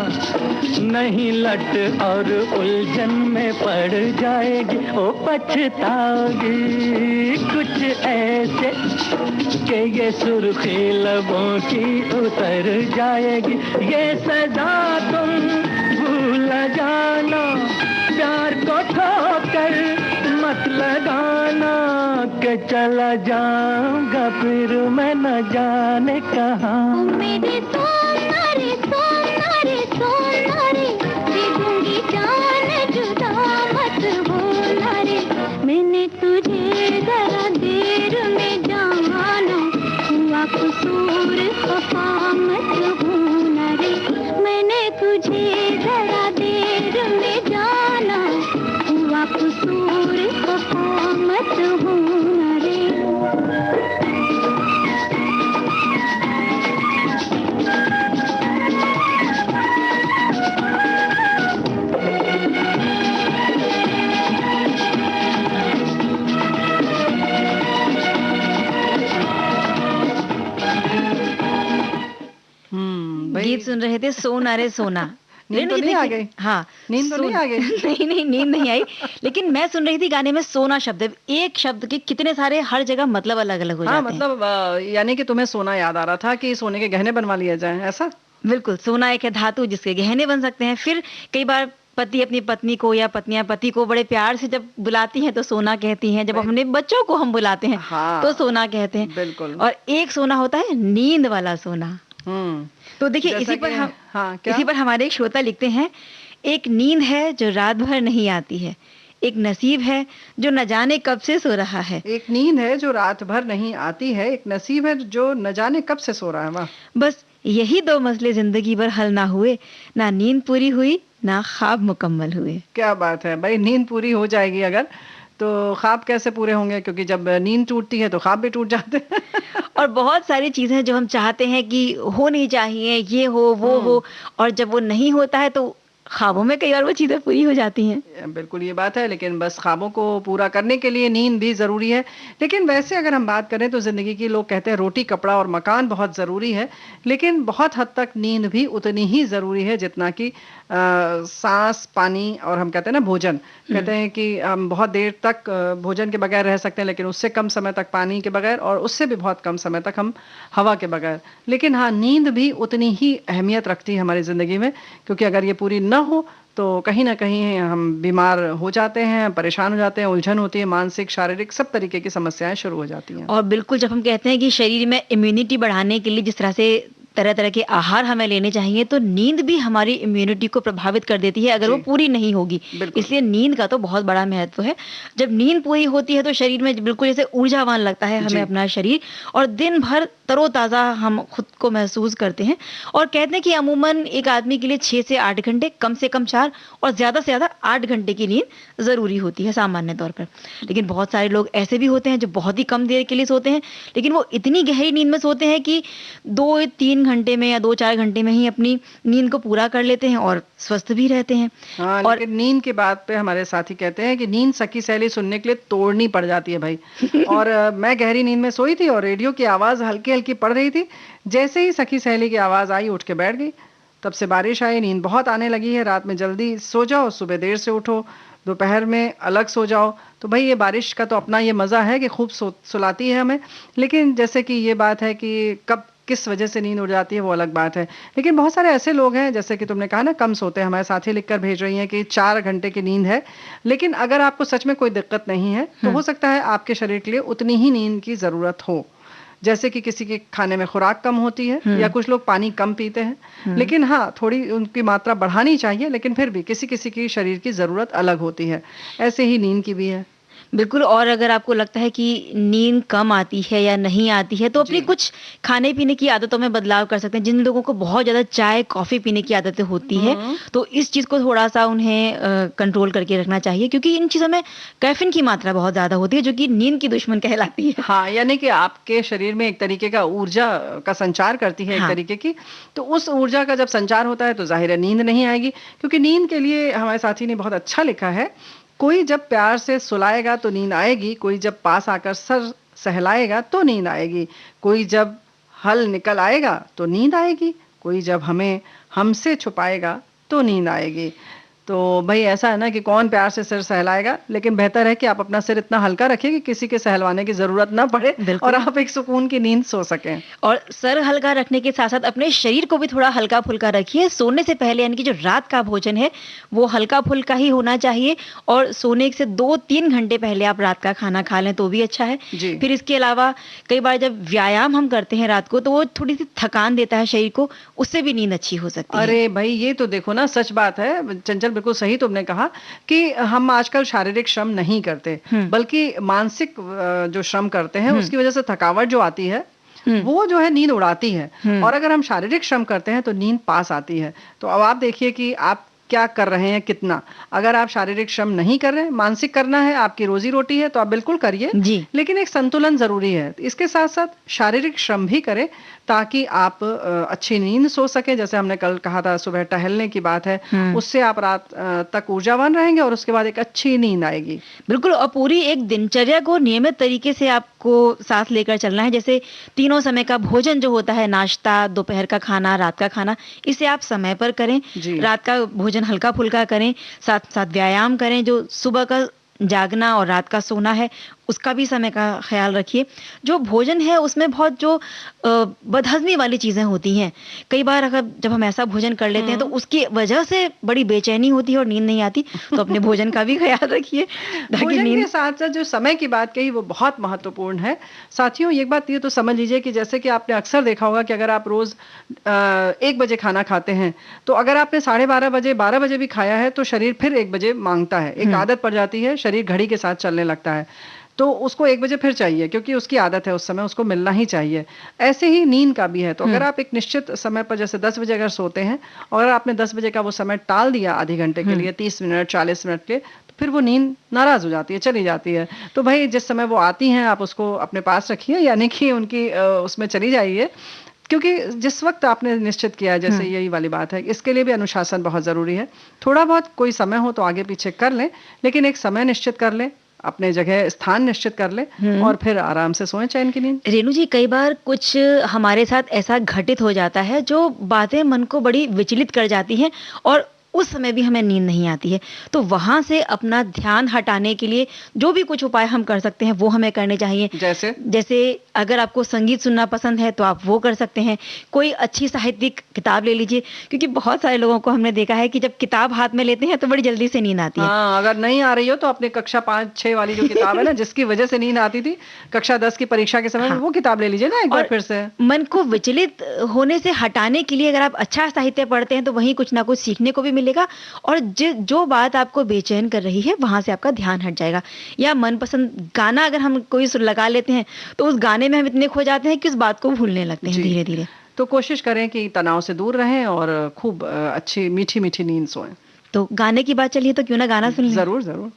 नहीं लट और उलझन में पड़ जाएगी, ओ पछताओगी कुछ ऐसे कि ये सुर्खी लबों की उतर जाएगी। ये सजा तुम भूल जाना, प्यार को ठोकर मत लगाना, कि चला जाऊंगा फिर मैं न जाने कहाँ। मेरे सोना रे सोना रे सोना रे, दे दूंगी जान जुदा मत होना रे। मैंने तुझे जरा देर में जाना, हुआ कसूर खफा मत होना रे। मैंने तुझे जरा देर में जाना, हुआ कसूर खफा मत होना रे। गीत सुन रहे थे सोना रे सोना। नींद तो नहीं आ गई? हाँ, नींद तो नहीं आ गई? नहीं नहीं, नींद नहीं आई, लेकिन मैं सुन रही थी गाने में सोना शब्द, एक शब्द के कितने सारे हर जगह मतलब अलग अलग हो हाँ, जाते हैं। मतलब यानी कि तुम्हें सोना याद आ रहा था कि सोने के गहने बनवा लिए जाएं, ऐसा? बिल्कुल, सोना एक है धातु जिसके गहने बन सकते हैं। फिर कई बार पति अपनी पत्नी को या पत्नियां पति को बड़े प्यार से जब बुलाती हैं तो सोना कहती हैं, जब अपने बच्चों को हम बुलाते हैं हाँ, तो सोना कहते हैं। बिल्कुल। और एक सोना होता है नींद वाला सोना। तो देखिए जैसा इसी पर कि- हम हाँ, क्या? इसी पर हमारे एक श्रोता लिखते हैं, एक नींद है जो रात भर नहीं आती है, एक नसीब है जो न जाने कब से सो रहा है। एक नींद है जो रात भर नहीं आती है, एक नसीब है जो न जाने कब से सो रहा है। वाह, बस यही दो मसले जिंदगी भर हल ना हुए, ना नींद पूरी हुई ना ख्वाब मुकम्मल हुए। क्या बात है भाई, नींद पूरी हो जाएगी अगर, तो ख्वाब कैसे पूरे होंगे? क्योंकि जब नींद टूटती है तो ख्वाब भी टूट जाते हैं। और बहुत सारी चीजें जो हम चाहते हैं कि होनी चाहिए, ये हो वो हो, और जब वो नहीं होता है तो ख्वाबों में कई बार वो चीजें पूरी हो जाती हैं। बिल्कुल ये बात है, लेकिन बस ख्वाबों को पूरा करने के लिए नींद भी ज़रूरी है। लेकिन वैसे अगर हम बात करें तो ज़िंदगी की, लोग कहते हैं रोटी कपड़ा और मकान बहुत ज़रूरी है, लेकिन बहुत हद तक नींद भी उतनी ही ज़रूरी है जितना कि सांस, पानी और हम कहते हैं ना भोजन। कहते हैं कि हम बहुत देर तक भोजन के बगैर रह सकते हैं, लेकिन उससे कम समय तक पानी के बगैर, और उससे भी बहुत कम समय तक हम हवा के बगैर। लेकिन हाँ, नींद भी उतनी ही अहमियत रखती है हमारी ज़िंदगी में, क्योंकि अगर ये पूरी न हो तो कहीं ना कहीं हम बीमार हो जाते हैं, परेशान हो जाते हैं, उलझन होती है, मानसिक शारीरिक सब तरीके की समस्याएं शुरू हो जाती हैं। और बिल्कुल जब हम कहते हैं कि शरीर में इम्यूनिटी बढ़ाने के लिए जिस तरह से तरह तरह के आहार हमें लेने चाहिए, तो नींद भी हमारी इम्यूनिटी को प्रभावित कर देती है अगर वो पूरी नहीं होगी। इसलिए नींद का तो बहुत बड़ा महत्व है। जब नींद पूरी होती है तो शरीर में बिल्कुल जैसे ऊर्जावान लगता है हमें अपना शरीर, और दिन भर तरोताज़ा हम खुद को महसूस करते हैं। और कहते हैं कि अमूमन एक आदमी के लिए 6 से 8 घंटे, कम से कम 4 और ज़्यादा से ज़्यादा 8 घंटे की नींद ज़रूरी होती है सामान्य तौर पर। लेकिन बहुत सारे लोग ऐसे भी होते हैं जो बहुत ही कम देर के लिए सोते हैं, लेकिन वो इतनी गहरी नींद में सोते हैं कि 2-3 घंटे में या 2-4 घंटे में ही अपनी नींद को पूरा कर लेते हैं और स्वस्थ भी रहते हैं। हाँ, और लेकिन नींद की बात पे हमारे साथी कहते हैं कि नींद सखी सहेली सुनने के लिए तोड़नी पड़ जाती है भाई। और मैं गहरी नींद में सोई थी और रेडियो की आवाज़ हल्की हल्की पड़ रही थी, जैसे ही सखी सहेली की आवाज़ आई उठ के बैठ गई। तब से बारिश आई, नींद बहुत आने लगी है। रात में जल्दी सो जाओ, सुबह देर से उठो, दोपहर में अलग सो जाओ। तो भाई ये बारिश का तो अपना ये मज़ा है कि खूब सुलाती है हमें। लेकिन जैसे कि ये बात है कि कब किस वजह से नींद उड़ जाती है वो अलग बात है। लेकिन बहुत सारे ऐसे लोग हैं, जैसे कि तुमने कहा ना कम सोते हैं, हमारे साथी लिखकर भेज रही हैं कि 4 घंटे की नींद है। लेकिन अगर आपको सच में कोई दिक्कत नहीं है तो हो सकता है आपके शरीर के लिए उतनी ही नींद की ज़रूरत हो। जैसे कि किसी के खाने में खुराक कम होती है, या कुछ लोग पानी कम पीते हैं। लेकिन हाँ, थोड़ी उनकी मात्रा बढ़ानी चाहिए, लेकिन फिर भी किसी किसी की शरीर की ज़रूरत अलग होती है। ऐसे ही नींद की भी है। बिल्कुल। और अगर आपको लगता है कि नींद कम आती है या नहीं आती है, तो अपनी कुछ खाने पीने की आदतों में बदलाव कर सकते हैं। जिन लोगों को बहुत ज़्यादा चाय कॉफ़ी पीने की आदतें होती है, तो इस चीज़ को थोड़ा सा उन्हें कंट्रोल करके रखना चाहिए, क्योंकि इन चीज़ों में कैफीन की मात्रा बहुत ज़्यादा होती है, जो कि नींद की दुश्मन कहलाती है। हाँ, यानी कि आपके शरीर में एक तरीके का ऊर्जा का संचार करती है, एक तरीके की। तो उस ऊर्जा का जब संचार होता है तो जाहिर है नींद नहीं आएगी। क्योंकि नींद के लिए हमारे साथी ने बहुत अच्छा लिखा है, कोई जब प्यार से सुलाएगा तो नींद आएगी, कोई जब पास आकर सर सहलाएगा तो नींद आएगी, कोई जब हल निकल आएगा तो नींद आएगी, कोई जब हमें हमसे छुपाएगा तो नींद आएगी। तो भाई ऐसा है ना कि कौन प्यार से सिर सहलाएगा, लेकिन बेहतर है कि आप अपना सिर इतना हल्का रखिए कि किसी के सहलवाने की जरूरत ना पड़े और बिल्कुल। आप एक सुकून की नींद सो सकें। और सर हल्का रखने के साथ-साथ अपने शरीर को भी थोड़ा हल्का-फुल्का रखिए। सोने से पहले यानी कि जो रात का भोजन है, वो हल्का-फुल्का ही होना चाहिए और सोने से 2-3 घंटे पहले आप रात का खाना खा लें तो भी अच्छा है। जी। फिर इसके अलावा कई बार जब व्यायाम हम करते हैं रात को, तो वो थोड़ी-सी थकान देता है शरीर को, उससे भी नींद अच्छी हो सकती है। अरे भाई ये तो देखो ना, सच बात है चंचल, बिल्कुल सही तुमने कहा कि हम आजकल शारीरिक श्रम नहीं करते, बल्कि मानसिक जो श्रम करते हैं उसकी वजह से थकावट जो आती है वो जो है नींद उड़ाती है। और अगर हम शारीरिक श्रम करते हैं तो नींद पास आती है। तो अब आप देखिए कि आप क्या कर रहे हैं, कितना। अगर आप शारीरिक श्रम नहीं कर रहे हैं, मानसिक करना है, आपकी रोजी रोटी है, तो आप बिल्कुल करिए, जी। लेकिन एक संतुलन जरूरी है। इसके साथ साथ शारीरिक श्रम भी करें ताकि आप अच्छी नींद सो सके। जैसे हमने कल कहा था सुबह टहलने की बात है, उससे आप रात तक ऊर्जावान रहेंगे और उसके बाद एक अच्छी नींद आएगी। बिल्कुल, और पूरी एक दिनचर्या को नियमित तरीके से आपको साथ लेकर चलना है। जैसे तीनों समय का भोजन जो होता है, नाश्ता, दोपहर का खाना, रात का खाना, इसे आप समय पर करें। जी। रात का भोजन हल्का-फुल्का करें, साथ-साथ व्यायाम करें। जो सुबह का जागना और रात का सोना है, उसका भी समय का ख्याल रखिए। जो भोजन है उसमें बहुत जो बदहज़मी वाली चीज़ें होती हैं। कई बार अगर जब हम ऐसा भोजन कर लेते हैं तो उसकी वजह से बड़ी बेचैनी होती है और नींद नहीं आती। तो अपने भोजन का भी ख्याल रखिए ताकि भोजन के नींद। साथ साथ जो समय की बात कही वो बहुत महत्वपूर्ण है। साथियों, एक बात ये तो समझ लीजिए कि जैसे कि आपने अक्सर देखा होगा कि अगर आप रोज 1 बजे खाना खाते हैं, तो अगर आपने 12:30 बजे 12 बजे भी खाया है तो शरीर फिर 1 बजे मांगता है। एक आदत पड़ जाती है, शरीर घड़ी के साथ चलने लगता है, तो उसको 1 बजे फिर चाहिए क्योंकि उसकी आदत है, उस समय उसको मिलना ही चाहिए। ऐसे ही नींद का भी है। तो अगर आप एक निश्चित समय पर जैसे 10 बजे अगर सोते हैं और अगर आपने 10 बजे का वो समय टाल दिया आधे घंटे के लिए, 30 मिनट 40 मिनट के, तो फिर वो नींद नाराज हो जाती है, चली जाती है। तो भाई जिस समय वो आती हैं आप उसको अपने पास रखिए, यानी कि उनकी उसमें चली जाइए, क्योंकि जिस वक्त आपने निश्चित किया है, जैसे यही वाली बात है, इसके लिए भी अनुशासन बहुत जरूरी है। थोड़ा बहुत कोई समय हो तो आगे पीछे कर लें, लेकिन एक समय निश्चित कर लें, अपने जगह स्थान निश्चित कर लें और फिर आराम से सोएं चैन की नींद। रेणु जी, कई बार कुछ हमारे साथ ऐसा घटित हो जाता है जो बातें मन को बड़ी विचलित कर जाती हैं और उस समय भी हमें नींद नहीं आती है। तो वहां से अपना ध्यान हटाने के लिए जो भी कुछ उपाय हम कर सकते हैं वो हमें करने चाहिए। जैसे अगर आपको संगीत सुनना पसंद है तो आप वो कर सकते हैं। कोई अच्छी साहित्यिक किताब ले लीजिए, क्योंकि बहुत सारे लोगों को हमने देखा है कि जब किताब हाथ में लेते हैं तो बड़ी जल्दी से नींद आती है। हाँ, अगर नहीं आ रही हो तो अपने कक्षा 5-6 वाली जो किताब है ना, जिसकी वजह से नींद आती थी कक्षा 10 की परीक्षा के समय में, वो किताब ले लीजिए ना एक बार फिर से। मन को विचलित होने से हटाने के लिए अगर आप अच्छा साहित्य पढ़ते हैं तो वहीं कुछ ना कुछ सीखने को भी मिलेगा और जो बात आपको बेचैन कर रही है वहां से आपका ध्यान हट जाएगा। या मनपसंद गाना अगर हम कोई लगा लेते हैं तो उस गाने में हम इतने खो जाते हैं कि उस बात को भूलने लगते हैं धीरे धीरे। तो कोशिश करें कि तनाव से दूर रहें और खूब अच्छी मीठी मीठी नींद सोएं। तो गाने की बात चलिए तो क्यों ना गाना सुन लें। जरूर जरूर।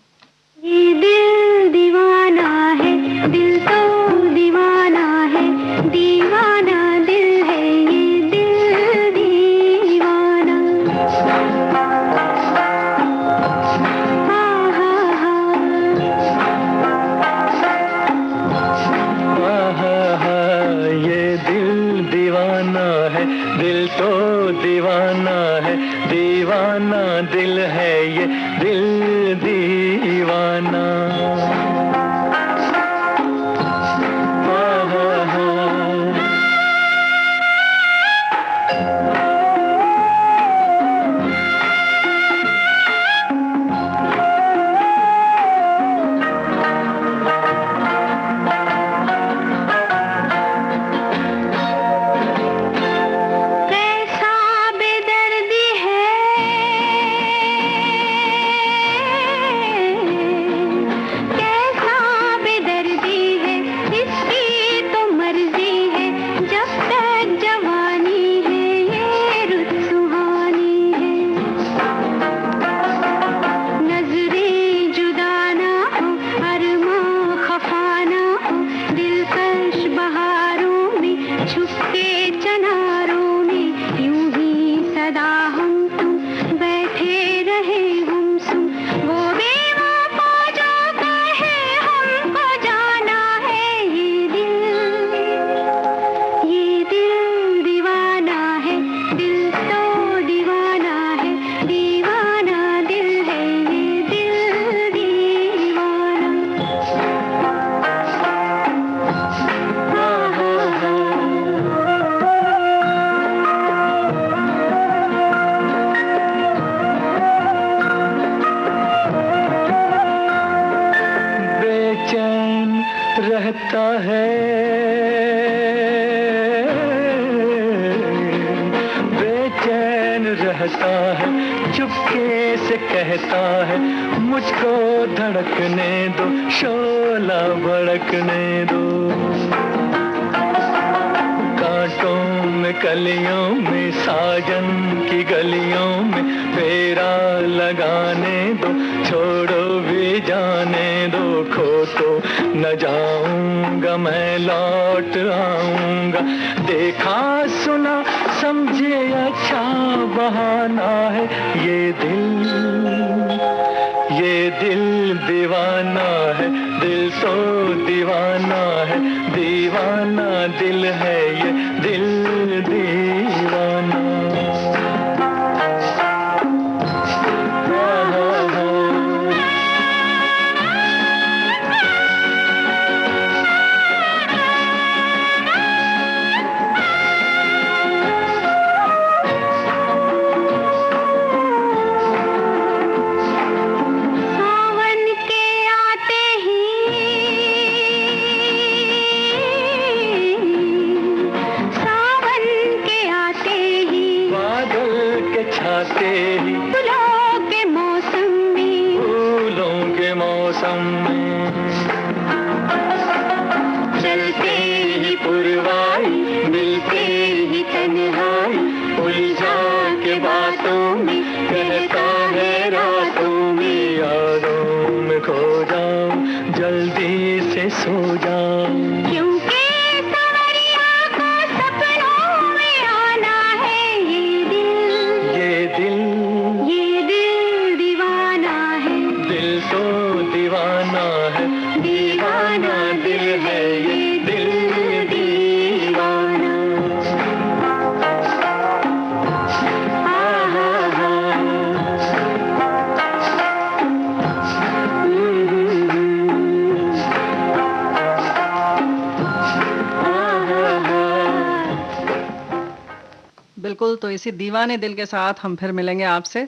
ये दिल दीवाना है, दिल तो दीवाना है, दीवाना दिल है, ये दिल दीवाना। ये दिल दीवाना है, दिल तो दीवाना है, दीवाना दिल है, ये दिल दीवाना। कैसा बेदर्दी है रहता है, चुपके से कहता है मुझको धड़कने दो, शोला भड़कने दो। कांटों में कलियों में साजन की गलियों में फेरा लगाने दो, छोड़ो भी जाने दो, खो तो न जाऊंगा मैं लौट आऊंगा। देखा सुना समझे अच्छा बहाना है ये दिल दीवाना है, दिल तो दीवाना है, दीवाना दिल है ये दिल दीवाना। बिल्कुल, तो इसी दीवाने दिल के साथ हम फिर मिलेंगे आपसे।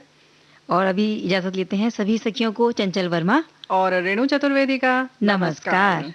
और अभी इजाजत लेते हैं सभी सखियों को, चंचल वर्मा और रेणु चतुर्वेदी का नमस्कार।